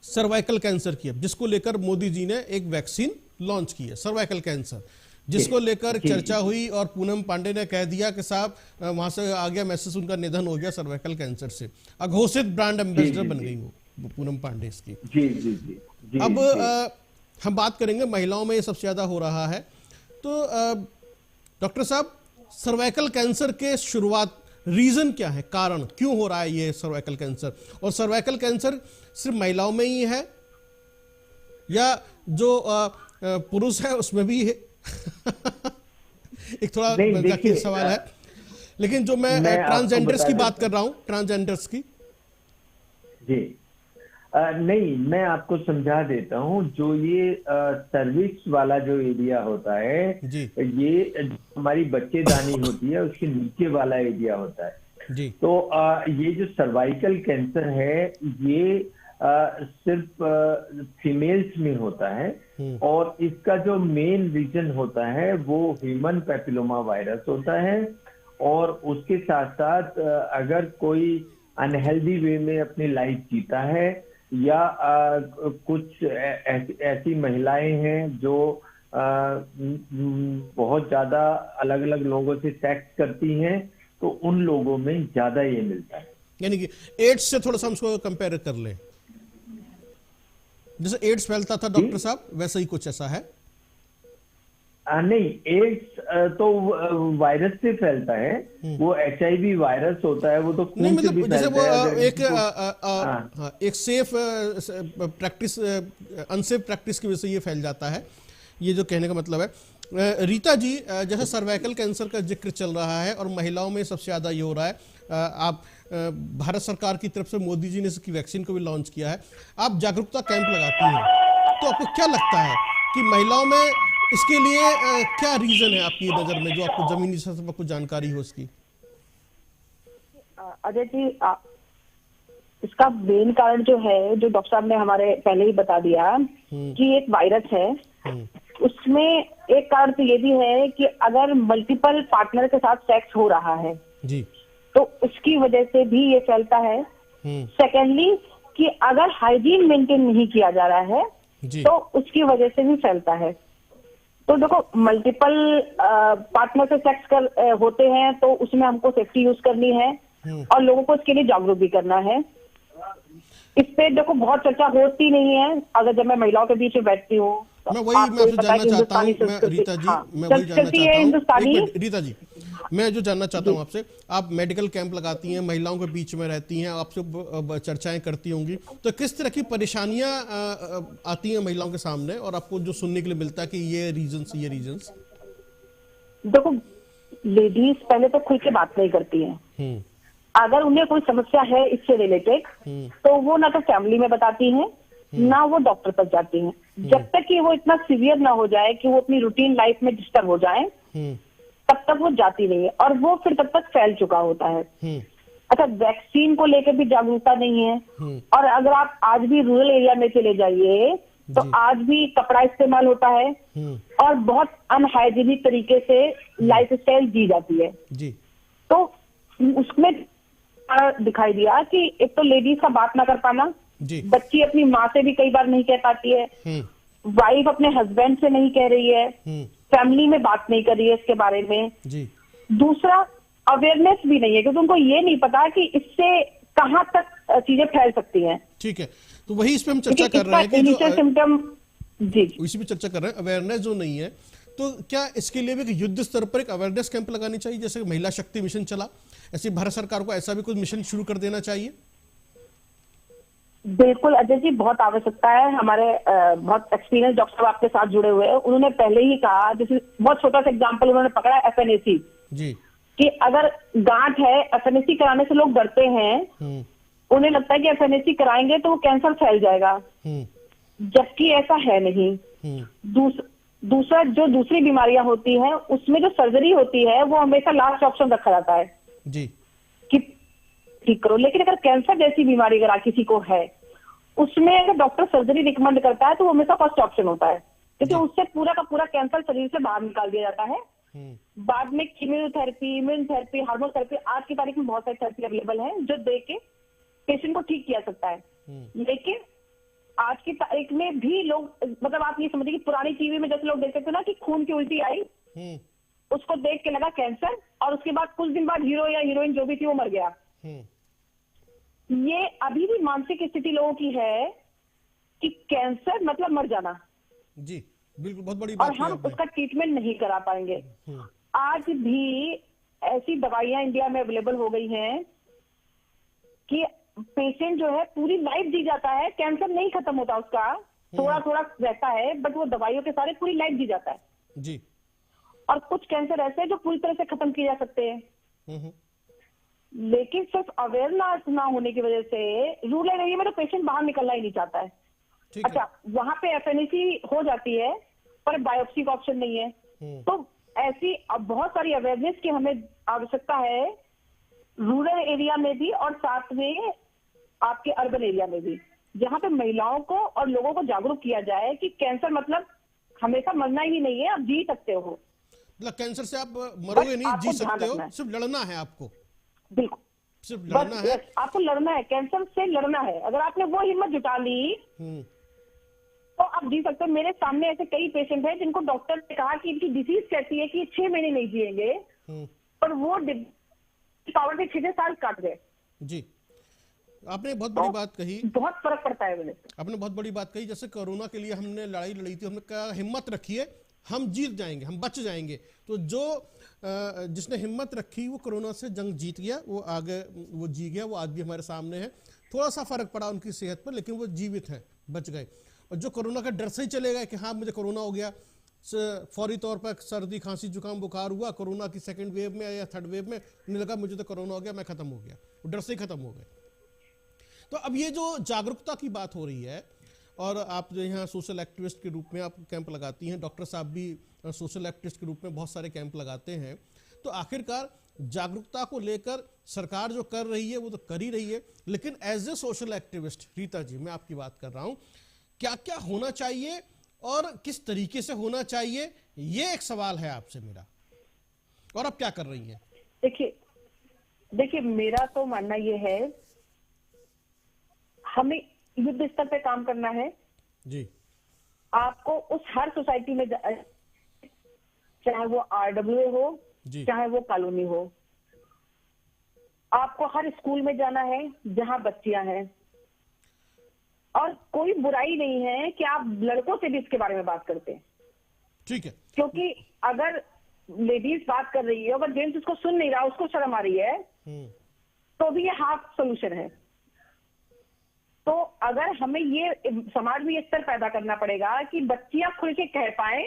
सर्वाइकल कैंसर की, जिसको लेकर मोदी जी ने एक वैक्सीन लॉन्च की है, सर्वाइकल कैंसर, जिसको लेकर चर्चा हुई। और पूनम पांडे ने कह दिया कि साहब वहां से आ गया मैसेज, उनका निधन हो गया सर्वाइकल कैंसर से। अघोषित ब्रांड एम्बेसडर बन गई वो पूनम पांडे इसकी। अब हम बात करेंगे महिलाओं में ये सबसे ज्यादा हो रहा है। तो डॉक्टर साहब, सर्वाइकल कैंसर के शुरुआत रीजन क्या है, कारण क्यों हो रहा है ये सर्वाइकल कैंसर? और सर्वाइकल कैंसर सिर्फ महिलाओं में ही है या जो पुरुष है उसमें भी है? एक थोड़ा गंभीर सवाल है। लेकिन जो मैं मैं आपको ट्रांसजेंडर्स बता की देता बात कर रहा हूं, ट्रांसजेंडर्स की। जी। नहीं, मैं आपको समझा देता हूँ। जो ये सर्विस वाला जो एरिया होता है, जी ये हमारी बच्चेदानी होती है, उसके नीचे वाला एरिया होता है। जी तो ये जो सर्वाइकल कैंसर है, ये सिर्फ फीमेल्स में होता है, हम्म और इसका जो मेन रीजन होता है वो ह्यूमन पैपिलोमा वायरस होता है। और उसके साथ साथ अगर कोई अनहेल्दी वे में अपनी लाइफ जीता है, या कुछ ऐसी महिलाएं हैं जो बहुत ज्यादा अलग अलग लोगों से सेक्स करती हैं, तो उन लोगों में ज्यादा ये मिलता है। यानी कि एड्स से थोड़ा सा हम उसको कंपेयर कर लें, जैसे एड्स फैलता था जी। डॉक्टर साहब, वैसा ही कुछ ऐसा है? नहीं, एड्स तो वायरस से फैलता है। वो HIV वायरस होता है, वो तो नहीं खून से भी मतलब जैसे फैलता वो है अगर एक किसी को। हाँ। हाँ, एक सेफ प्रैक्टिस, अनसेफ प्रैक्टिस की वजह से ये फैल जाता है, ये जो कहने का मतलब है। रीता जी, जैसे सर्वाइकल कैंसर का जिक्र चल रहा है और महिलाओं में सबसे ज़्यादा ये हो रहा है, आप भारत सरकार की तरफ से मोदी जी ने इसकी वैक्सीन को भी लॉन्च किया है, आप जागरूकता कैंप लगाती हैं, तो आपको क्या लगता है कि महिलाओं में इसके लिए क्या रीज़न है आपकी नज़र में, जो आपको ज़मीनी सतह पर कुछ जानकारी हो उसकी? अजय जी, इसका मेन कारण जो है, जो डॉक्टर साहब ने हमारे पहले ही बता दिया कि एक वायरस है। उसमें एक कारण तो ये भी है कि अगर मल्टीपल पार्टनर के साथ सेक्स हो रहा है जी तो उसकी वजह से भी ये फैलता है। सेकेंडली, कि अगर हाइजीन मेंटेन नहीं किया जा रहा है जी तो उसकी वजह से भी फैलता है। तो देखो, मल्टीपल पार्टनर से सेक्स होते हैं तो उसमें हमको सेफ्टी यूज करनी है और लोगों को इसके लिए जागरूक भी करना है। इस पे देखो बहुत चर्चा होती नहीं है। अगर जब मैं महिलाओं के बीच में बैठती हूँ तो मैं वही आपको आपसे पता है जानना कि चाहता हूँ, हिंदुस्तानी मैं संस्कृति, रीता जी, हाँ, मैं वही जानना चलती है चाहता हूँ। हिंदुस्तानी। एक मिनट, रीता जी, मैं जो जानना चाहता हूँ आपसे, आप मेडिकल कैंप लगाती हैं, महिलाओं के बीच में रहती हैं, आपसे चर्चाएं करती होंगी, तो किस तरह की परेशानियां आती हैं महिलाओं के सामने और आपको जो सुनने के लिए मिलता है कि ये रीजंस? देखो, लेडीज पहले तो खुल के बात नहीं करती हैं। अगर उन्हें कोई समस्या है इससे रिलेटेड तो वो ना तो फैमिली में बताती हैं, ना वो डॉक्टर तक जाती हैं। जब तक कि वो इतना सीवियर ना हो जाए कि वो अपनी रूटीन लाइफ में डिस्टर्ब हो जाए, तब तक वो जाती नहीं है, और वो फिर तब तक फैल चुका होता है। अच्छा, वैक्सीन को लेकर भी जागरूकता नहीं है। और अगर आप आज भी रूरल एरिया में चले जाइए तो आज भी कपड़ा इस्तेमाल होता है और बहुत अनहाइजीनिक तरीके से लाइफ स्टाइल जी जाती है। जी तो उसमें दिखाई दिया कि एक तो लेडीज का बात ना कर पाना, जी बच्ची अपनी माँ से भी कई बार नहीं कह पाती है, वाइफ अपने हस्बैंड से नहीं कह रही है, फैमिली में बात नहीं कर रही है इसके बारे में। जी दूसरा, अवेयरनेस भी नहीं है, क्योंकि उनको ये नहीं पता कि इससे कहाँ तक चीजें फैल सकती हैं। ठीक है, तो वही इस पे हम चर्चा कर रहे हैं कि इनिशियल सिम्टम, जी इसी पे चर्चा कर रहे हैं, अवेयरनेस जो नहीं है, तो क्या इसके लिए भी एक युद्ध स्तर पर एक अवेयरनेस कैंप लगानी चाहिए, जैसे महिला शक्ति मिशन चला, ऐसी भारत सरकार को ऐसा भी कुछ मिशन शुरू कर देना चाहिए? बिल्कुल अजय जी, बहुत आवश्यकता है। हमारे बहुत एक्सपीरियंस डॉक्टर आपके साथ जुड़े हुए हैं, उन्होंने पहले ही कहा, जैसे बहुत छोटा सा एग्जांपल उन्होंने पकड़ा FNAC जी कि अगर गांठ है, FNAC कराने से लोग डरते हैं, उन्हें लगता है कि FNAC कराएंगे तो वो कैंसर फैल जाएगा, जबकि ऐसा है नहीं। दूसरा, जो दूसरी बीमारियां होती हैं उसमें जो सर्जरी होती है वो हमेशा लास्ट ऑप्शन रखा जाता है जी कि ठीक करो। लेकिन अगर कैंसर जैसी बीमारी अगर किसी को है, उसमें अगर डॉक्टर सर्जरी रिकमेंड करता है तो वो हमेशा फर्स्ट ऑप्शन होता है, क्योंकि उससे पूरा का पूरा कैंसर शरीर से बाहर निकाल दिया जाता है। बाद में chemotherapy, immune therapy, hormone therapy, आज की तारीख में बहुत सारी थेरेपी अवेलेबल है जो दे के पेशेंट को ठीक किया सकता है। लेकिन आज की तारीख में भी लोग, मतलब आप ये समझिए कि पुरानी टीवी में जैसे लोग देखते थे ना कि खून की उल्टी आई, उसको देख के लगा कैंसर, और उसके बाद कुछ दिन बाद हीरो या हीरोइन जो भी थी वो मर गया। ये अभी भी मानसिक स्थिति लोगों की है कि कैंसर मतलब मर जाना। जी बिल्कुल, बहुत बड़ी बात और हम उसका ट्रीटमेंट नहीं करा पाएंगे। आज भी ऐसी दवाइयां इंडिया में अवेलेबल हो गई हैं कि पेशेंट जो है पूरी लाइफ जी जाता है, कैंसर नहीं खत्म होता उसका, थोड़ा थोड़ा रहता है, बट वो दवाइयों के सारे पूरी लाइफ जी जाता है। जी और कुछ कैंसर ऐसे हैं जो पूरी तरह से खत्म किए जा सकते हैं। लेकिन सिर्फ अवेयरनेस ना होने की वजह से रूरल एरिया में तो पेशेंट बाहर निकलना ही नहीं चाहता है। ठीक है। अच्छा, वहां पे एफएनएसी हो जाती है पर बायोप्सी का ऑप्शन नहीं है। तो ऐसी अब बहुत सारी अवेयरनेस की हमें आवश्यकता है रूरल एरिया में भी और साथ में आपके अर्बन एरिया में भी, जहां पे महिलाओं को और लोगों को जागरूक किया जाए कि कैंसर मतलब हमेशा मरना ही नहीं है, आप जी सकते हो। मतलब कैंसर से आप मरोगे नहीं, आपको जी ध्यान सकते हो, रखना है। सिर्फ लड़ना है आपको, बिल्कुल, सिर्फ बस लड़ना है। yes, आपको लड़ना है, कैंसर से लड़ना है। अगर आपने वो हिम्मत जुटा ली हम्म, तो आप जी सकते हो। मेरे सामने ऐसे कई पेशेंट हैं जिनको डॉक्टर ने कहा कि इनकी डिजीज कहती है कि 6 महीने नहीं जिएंगे, पर वो पावर के 6 साल काट गए। जी, आपने बहुत बड़ी बात कही, बहुत फर्क पड़ता है मेरे से। आपने बहुत बड़ी बात कही। जैसे कोरोना के लिए हमने लड़ाई लड़ी थी, हमने कहा हिम्मत रखिए, हम जीत जाएंगे, हम बच जाएंगे। तो जो जिसने हिम्मत रखी वो कोरोना से जंग जीत गया, वो आगे वो जी गया, वो आज भी हमारे सामने है। थोड़ा सा फर्क पड़ा उनकी सेहत पर, लेकिन वो जीवित हैं, बच गए। और जो कोरोना का डर से ही चले गए कि हाँ मुझे कोरोना हो गया, फौरी तौर पर सर्दी खांसी जुकाम बुखार हुआ, कोरोना की सेकंड वेव में या थर्ड वेव में उन्हें लगा मुझे तो कोरोना हो गया, मैं खत्म हो गया, वो डर से ही खत्म हो गए। तो अब ये जो जागरूकता की बात हो रही है, और आप जो यहाँ सोशल एक्टिविस्ट के रूप में आप कैंप लगाती हैं, डॉक्टर साहब भी सोशल एक्टिविस्ट के रूप में बहुत सारे कैंप लगाते हैं, तो आखिरकार जागरूकता को लेकर सरकार जो कर रही है वो तो कर ही रही है, लेकिन as a social activist Rita ji, मैं आपकी बात कर रहा हूँ, क्या क्या होना चाहिए और किस तरीके से होना चाहिए, ये एक सवाल है आपसे मेरा, और आप क्या कर रही हैं? देखिए मेरा तो मानना ये है, हमें युद्ध स्तर पे काम करना है जी। आपको उस हर सोसाइटी में चाहे वो आरडब्ल्यूए हो, चाहे वो कॉलोनी हो, आपको हर स्कूल में जाना है जहां बच्चियां हैं। और कोई बुराई नहीं है कि आप लड़कों से भी इसके बारे में बात करते हैं, ठीक है, क्योंकि अगर लेडीज बात कर रही है, अगर जेंट्स उसको सुन नहीं रहा, उसको शर्म आ रही है, तो भी ये हाफ सोल्यूशन है। तो अगर हमें ये समाज में ये स्तर पैदा करना पड़ेगा कि बच्चियां खुल के कह पाए,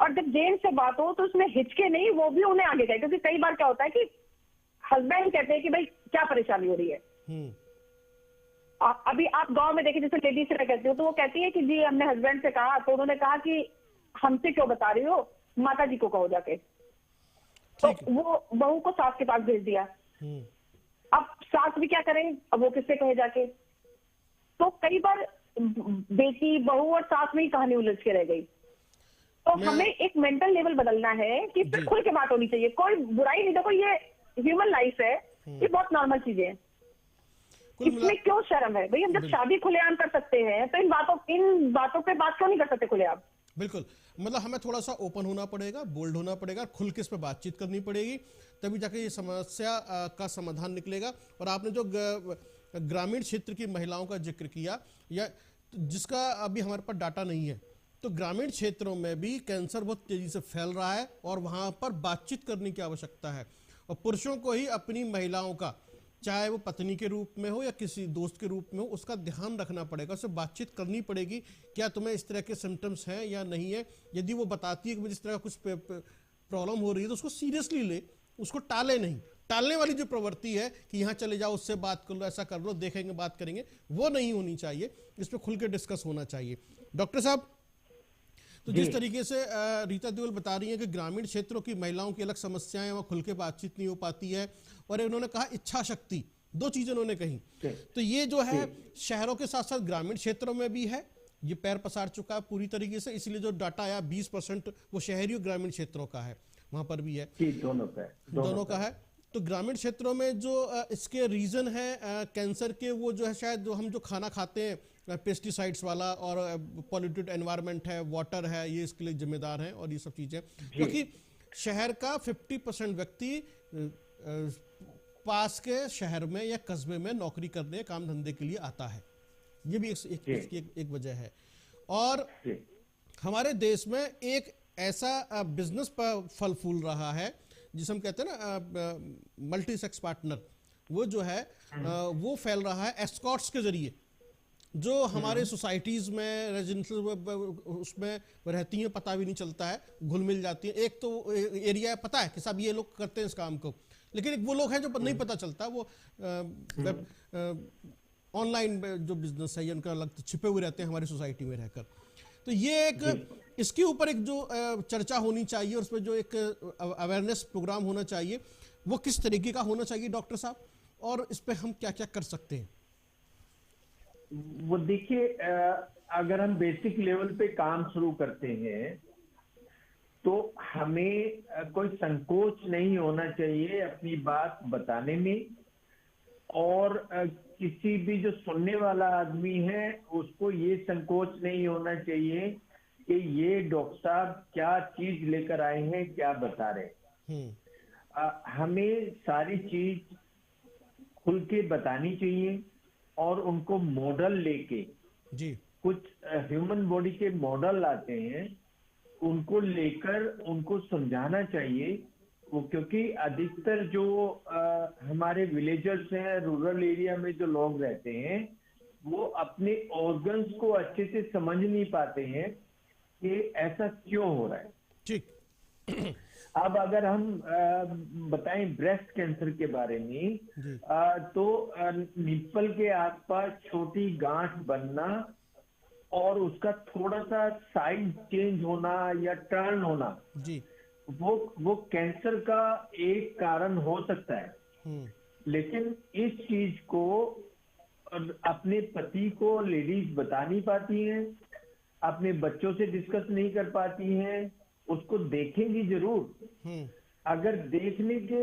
और जब जेंट्स से बात हो तो उसमें हिचके नहीं, वो भी उन्हें आगे जाए। क्योंकि कई बार क्या होता है कि हस्बैंड कहते हैं कि भाई क्या परेशानी हो रही है। अभी आप गांव में देखिए, जैसे लेडीज से मैं कहती हूँ तो वो कहती है कि जी हमने हस्बैंड से कहा, तो उन्होंने कहा कि हमसे क्यों बता रही हो, माता जी को कहो जाके। तो वो बहू को सास के पास भेज दिया। अब सास भी क्या करें, अब वो किससे कहे जाके। तो कई बार बेटी बहू और सास में ही कहानी उलझ के रह गई। तो हमें एक मेंटल लेवल बदलना है कि फिर खुल के बात होनी चाहिए, कोई बुराई नहीं। देखो ये ह्यूमन लाइफ है, ये बहुत नॉर्मल चीजें हैं, इसमें क्यों शर्म है भाई। हम जब शादी खुलेआम कर सकते हैं तो इन बातों पे बात क्यों नहीं कर सकते खुलेआम। बिल्कुल, मतलब हमें थोड़ा सा ओपन होना पड़ेगा, बोल्ड होना पड़ेगा, खुल के इस पर बातचीत करनी पड़ेगी, तभी जाके ये समस्या का समाधान निकलेगा। और आपने जो ग्रामीण क्षेत्र की महिलाओं का जिक्र किया, या जिसका अभी हमारे पास डाटा नहीं है, तो ग्रामीण क्षेत्रों में भी कैंसर बहुत तेजी से फैल रहा है और वहां पर बातचीत करने की आवश्यकता है। और पुरुषों को ही अपनी महिलाओं का, चाहे वो पत्नी के रूप में हो या किसी दोस्त के रूप में हो, उसका ध्यान रखना पड़ेगा, उससे बातचीत करनी पड़ेगी। क्या तुम्हें इस तरह के सिम्टम्स हैं या नहीं है? यदि वो बताती है कि मुझे इस तरह का कुछ प्रॉब्लम हो रही है, तो उसको सीरियसली ले, उसको टाले नहीं। टालने वाली जो प्रवृत्ति है कि यहाँ चले जाओ, उससे बात कर लो, ऐसा कर लो, देखेंगे, बात करेंगे, वो नहीं होनी चाहिए। इस पर खुल के डिस्कस होना चाहिए। डॉक्टर साहब, तो जिस तरीके से रीता देओल बता रही है कि ग्रामीण क्षेत्रों की महिलाओं की अलग समस्याएं, वहाँ खुल के बातचीत नहीं हो पाती है, और उन्होंने कहा इच्छा शक्ति, दो चीजें उन्होंने कही, तो ये जो है शहरों के साथ साथ ग्रामीण क्षेत्रों में भी है, ये पैर पसार चुका है पूरी तरीके से। इसलिए जो डाटा आया 20% वो शहरी और ग्रामीण क्षेत्रों का है, वहां पर भी है, दोनों का है। तो ग्रामीण क्षेत्रों में जो इसके रीजन है कैंसर के, वो जो है शायद जो हम जो खाना खाते हैं पेस्टिसाइड्स वाला और पॉल्यूटेड एनवायरनमेंट है, वाटर है, ये इसके लिए जिम्मेदार हैं, और ये सब चीजें, क्योंकि शहर का 50% व्यक्ति पास के शहर में या कस्बे में नौकरी करने, काम धंधे के लिए आता है, ये भी एक वजह है। और हमारे देश में एक ऐसा बिजनेस पर फल फूल रहा है जिसे हम कहते हैं ना मल्टी सेक्स पार्टनर, वो जो है वो फैल रहा है एस्कॉर्ट्स के जरिए, जो हमारे सोसाइटीज में रेजिडेंशियल उसमें रहती हैं, पता भी नहीं चलता है, घुल मिल जाती है। एक तो एरिया पता है कि सब ये लोग करते हैं इस काम को, लेकिन वो लोग हैं जो नहीं पता चलता, वो ऑनलाइन जो बिजनेस है उनका अलग छिपे हुए रहते हैं हमारी सोसाइटी में रहकर। तो ये एक इसके ऊपर एक जो चर्चा होनी चाहिए और उसमें जो एक अवेयरनेस प्रोग्राम होना चाहिए, वो किस तरीके का होना चाहिए डॉक्टर साहब, और इस पे हम क्या क्या कर सकते हैं? वो देखिए, अगर हम बेसिक लेवल पे काम शुरू करते हैं तो हमें कोई संकोच नहीं होना चाहिए अपनी बात बताने में, और किसी भी जो सुनने वाला आदमी है उसको ये संकोच नहीं होना चाहिए कि ये डॉक्टर साहब क्या चीज लेकर आए हैं, क्या बता रहे हैं। हमें सारी चीज खुल के बतानी चाहिए और उनको मॉडल लेके जी, कुछ ह्यूमन बॉडी के मॉडल आते हैं उनको लेकर उनको समझाना चाहिए। वो क्योंकि अधिकतर जो हमारे विलेजर्स हैं, रूरल एरिया में जो लोग रहते हैं, वो अपने ऑर्गन्स को अच्छे से समझ नहीं पाते हैं कि ऐसा क्यों हो रहा है। ठीक। अब अगर हम बताएं ब्रेस्ट कैंसर के बारे में, तो निप्पल के आसपास छोटी गांठ बनना और उसका थोड़ा सा साइज चेंज होना या टर्न होना जी, वो कैंसर का एक कारण हो सकता है। लेकिन इस चीज को अपने पति को लेडीज बता नहीं पाती हैं, अपने बच्चों से डिस्कस नहीं कर पाती हैं, उसको देखेंगी जरूर। अगर देखने के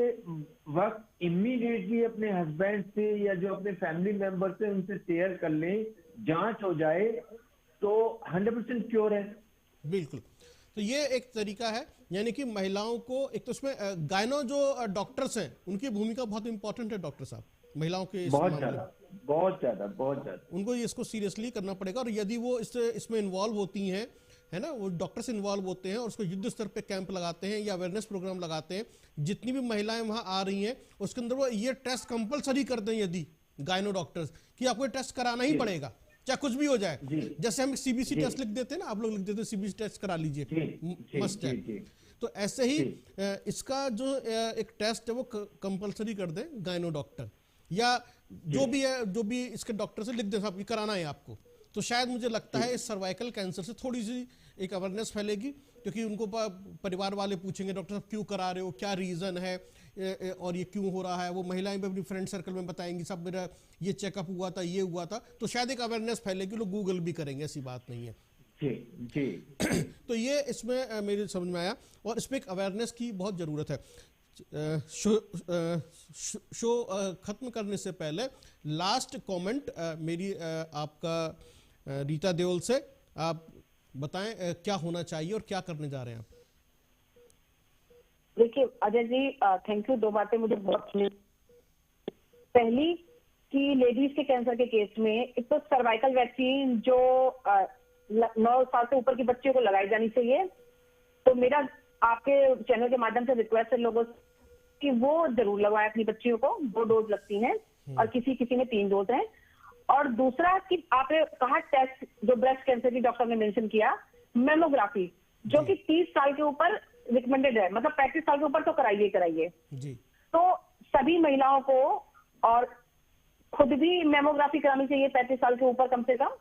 वक्त इमीडिएटली अपने हस्बैंड से या जो अपने फैमिली मेंबर से उनसे शेयर कर लें, जांच हो जाए तो 100% क्योर है। बिल्कुल। तो ये एक तरीका है, यानी कि महिलाओं को एक तो उसमें गायनो जो डॉक्टर्स हैं उनकी भूमिका बहुत इंपॉर्टेंट है डॉक्टर साहब, महिलाओं के बहुत ज्यादा उनको इसको सीरियसली करना पड़ेगा। और यदि वो इसमें इन्वॉल्व होती हैं, है ना, वो डॉक्टर्स इन्वॉल्व होते हैं और उसको युद्ध स्तर पे कैंप लगाते हैं या अवेयरनेस प्रोग्राम लगाते हैं, जितनी भी महिलाएं वहां आ रही हैं उसके अंदर वो ये टेस्ट कंपलसरी कर दें, यदि गायनो डॉक्टर्स कि आपको टेस्ट कराना ही पड़ेगा चाहे कुछ भी हो जाए। जैसे हम सीबीसी टेस्ट लिख देते हैं ना, आप लोग लिख देते हैं सीबीसी टेस्ट करा लीजिए, मस्ट है। तो ऐसे ही इसका जो एक टेस्ट है वो कंपलसरी कर दें गायनो डॉक्टर, या जो भी है, जो भी इसके डॉक्टर से लिख दें साहब ये कराना है आपको। तो शायद मुझे लगता है इस सर्वाइकल कैंसर से थोड़ी सी एक अवेयरनेस फैलेगी, क्योंकि उनको परिवार वाले पूछेंगे डॉक्टर साहब क्यों करा रहे हो, क्या रीज़न है और ये क्यों हो रहा है। वो महिलाएं भी अपनी फ्रेंड सर्कल में बताएंगी सब मेरा ये चेकअप हुआ था, ये हुआ था। तो शायद एक अवेयरनेस फैलेगी, लोग गूगल भी करेंगे, ऐसी बात नहीं है। जी। तो ये इसमें मेरी समझ में आया, और इस पर एक अवेयरनेस की बहुत ज़रूरत है। शो खत्म करने से पहले लास्ट कमेंट मेरी आपका रीता देओल से, आप बताएं क्या होना चाहिए और क्या करने जा रहे हैं आप? देखिए अजय जी, थैंक यू। दो बातें मुझे बहुत, पहली कि लेडीज के कैंसर के केस में एक तो सर्वाइकल वैक्सीन जो 9 साल से ऊपर के बच्चों को लगाई जानी चाहिए। तो मेरा आपके चैनल के माध्यम से रिक्वेस्ट है लोगों कि वो जरूर लगवाए अपनी बच्चियों को। 2 डोज लगती हैं और किसी में 3 डोज हैं। और दूसरा कि आपने कहा टेस्ट जो ब्रेस्ट कैंसर की डॉक्टर ने मेंशन किया, मेमोग्राफी जो कि 30 साल के ऊपर रिकमेंडेड है, मतलब 35 साल के ऊपर तो कराइए जी। तो सभी महिलाओं को और खुद भी मेमोग्राफी करानी चाहिए 35 साल के ऊपर, कम से कम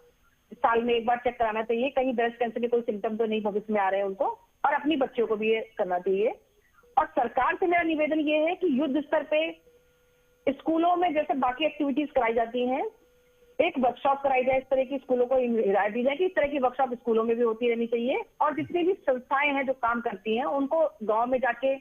साल में एक बार चेक कराना चाहिए, कहीं ब्रेस्ट कैंसर के कोई सिम्टम तो नहीं भविष्य में आ रहे हैं उनको। और अपनी बच्चियों को भी ये करना चाहिए। और सरकार से मेरा निवेदन ये है कि युद्ध स्तर पे स्कूलों में जैसे बाकी एक्टिविटीज कराई जाती हैं, एक वर्कशॉप कराई जाए, इस तरह की स्कूलों को हिदायत दी जाए कि इस तरह की वर्कशॉप स्कूलों में भी होती रहनी चाहिए। और जितनी भी संस्थाएं हैं जो काम करती हैं उनको गांव में जाके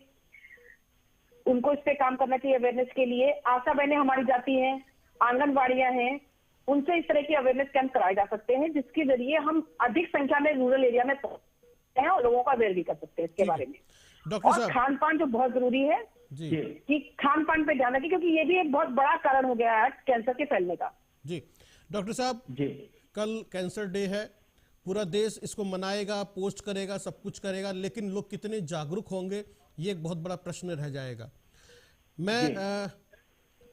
उनको इस पे काम करना चाहिए अवेयरनेस के लिए। आशा बहनें हमारी जाती हैं, आंगनबाड़ियां हैं, उनसे इस तरह की अवेयरनेस कैंप कराए जा सकते हैं, जिसके जरिए हम अधिक संख्या में रूरल एरिया में पहुंचते हैं और लोगों को अवेयर भी कर सकते हैं इसके बारे में। और खान पान जो बहुत जरूरी है कि खान पान पे ध्यान रखें, क्योंकि ये भी एक बहुत बड़ा कारण हो गया है कैंसर के फैलने का। जी डॉक्टर साहब, कल कैंसर डे है, पूरा देश इसको मनाएगा, पोस्ट करेगा, सब कुछ करेगा, लेकिन लोग कितने जागरूक होंगे ये एक बहुत बड़ा प्रश्न रह जाएगा। मैं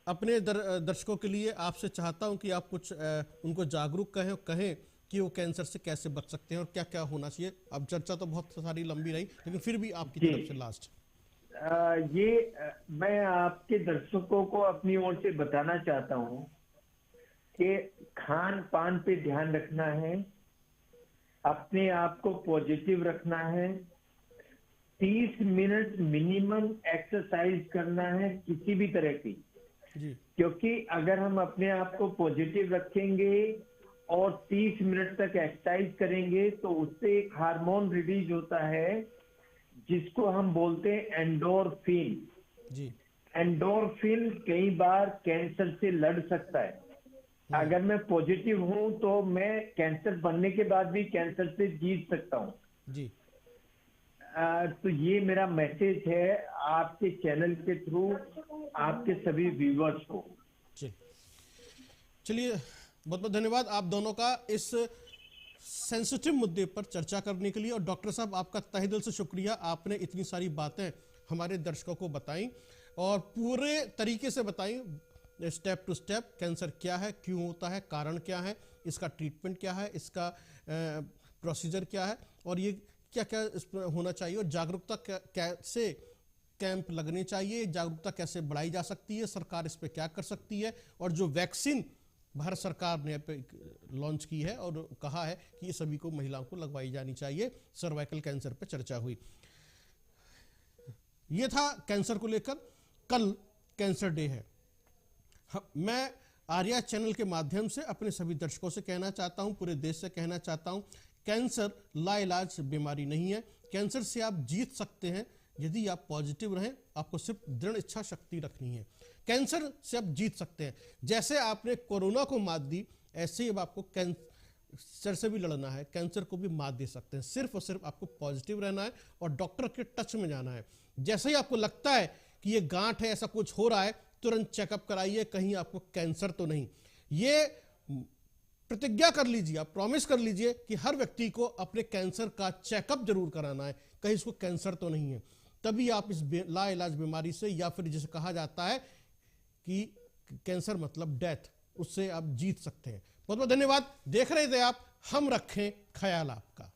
अपने दर्शकों के लिए आपसे चाहता हूं कि आप कुछ उनको जागरूक कहें कि वो कैंसर से कैसे बच सकते हैं और क्या क्या होना चाहिए। अब चर्चा तो बहुत सारी लंबी रही, लेकिन फिर भी आपकी तरफ से लास्ट। मैं आपके दर्शकों को अपनी ओर से बताना चाहता हूं कि खान पान पे ध्यान रखना है, अपने आप को पॉजिटिव रखना है, 30 मिनट मिनिमम एक्सरसाइज करना है किसी भी तरह की जी। क्योंकि अगर हम अपने आप को पॉजिटिव रखेंगे और 30 मिनट तक एक्सरसाइज करेंगे तो उससे एक हार्मोन रिलीज होता है जिसको हम बोलते हैं एंडोर्फिन। जी। एंडोर्फिन कई बार कैंसर से लड़ सकता है। अगर मैं पॉजिटिव हूं तो मैं कैंसर बनने के बाद भी कैंसर से जीत सकता हूं। जी। तो ये मेरा मैसेज है आपके चैनल के थ्रू आपके सभी व्यूअर्स को। चलिए, बहुत बहुत धन्यवाद आप दोनों का इस सेंसिटिव मुद्दे पर चर्चा करने के लिए। और डॉक्टर साहब, आपका तहे दिल से शुक्रिया, आपने इतनी सारी बातें हमारे दर्शकों को बताई और पूरे तरीके से बताई, स्टेप टू स्टेप, कैंसर क्या है, क्यों होता है, कारण क्या है, इसका ट्रीटमेंट क्या है, इसका प्रोसीजर क्या है और ये क्या क्या इस पर होना चाहिए और जागरूकता कैसे कैंप लगने चाहिए, जागरूकता कैसे बढ़ाई जा सकती है, सरकार इस पर क्या कर सकती है और जो वैक्सीन भारत सरकार ने लॉन्च की है और कहा है कि ये सभी को, महिलाओं को लगवाई जानी चाहिए। सर्वाइकल कैंसर पर चर्चा हुई। ये था कैंसर को लेकर। कल कैंसर डे है। मैं आर्या चैनल के माध्यम से अपने सभी दर्शकों से कहना चाहता हूं, पूरे देश से कहना चाहता हूं, कैंसर लाइलाज बीमारी नहीं है। कैंसर से आप जीत सकते हैं यदि आप पॉजिटिव रहें, आपको सिर्फ दृढ़ इच्छा शक्ति रखनी है। कैंसर से आप जीत सकते हैं। जैसे आपने कोरोना को मात दी, ऐसे ही अब आपको कैंसर से भी लड़ना है, कैंसर को भी मात दे सकते हैं। सिर्फ और सिर्फ आपको पॉजिटिव रहना है और डॉक्टर के टच में जाना है। जैसे ही आपको लगता है कि ये गांठ है, ऐसा कुछ हो रहा है, तुरंत चेकअप कराइए, कहीं आपको कैंसर तो नहीं। ये प्रतिज्ञा कर लीजिए, आप प्रॉमिस कर लीजिए कि हर व्यक्ति को अपने कैंसर का चेकअप जरूर कराना है, कहीं इसको कैंसर तो नहीं है। तभी आप इस लाइलाज बीमारी से, या फिर जिसे कहा जाता है कि कैंसर मतलब डेथ, उससे आप जीत सकते हैं। बहुत बहुत धन्यवाद। देख रहे थे आप हम रखें ख्याल आपका।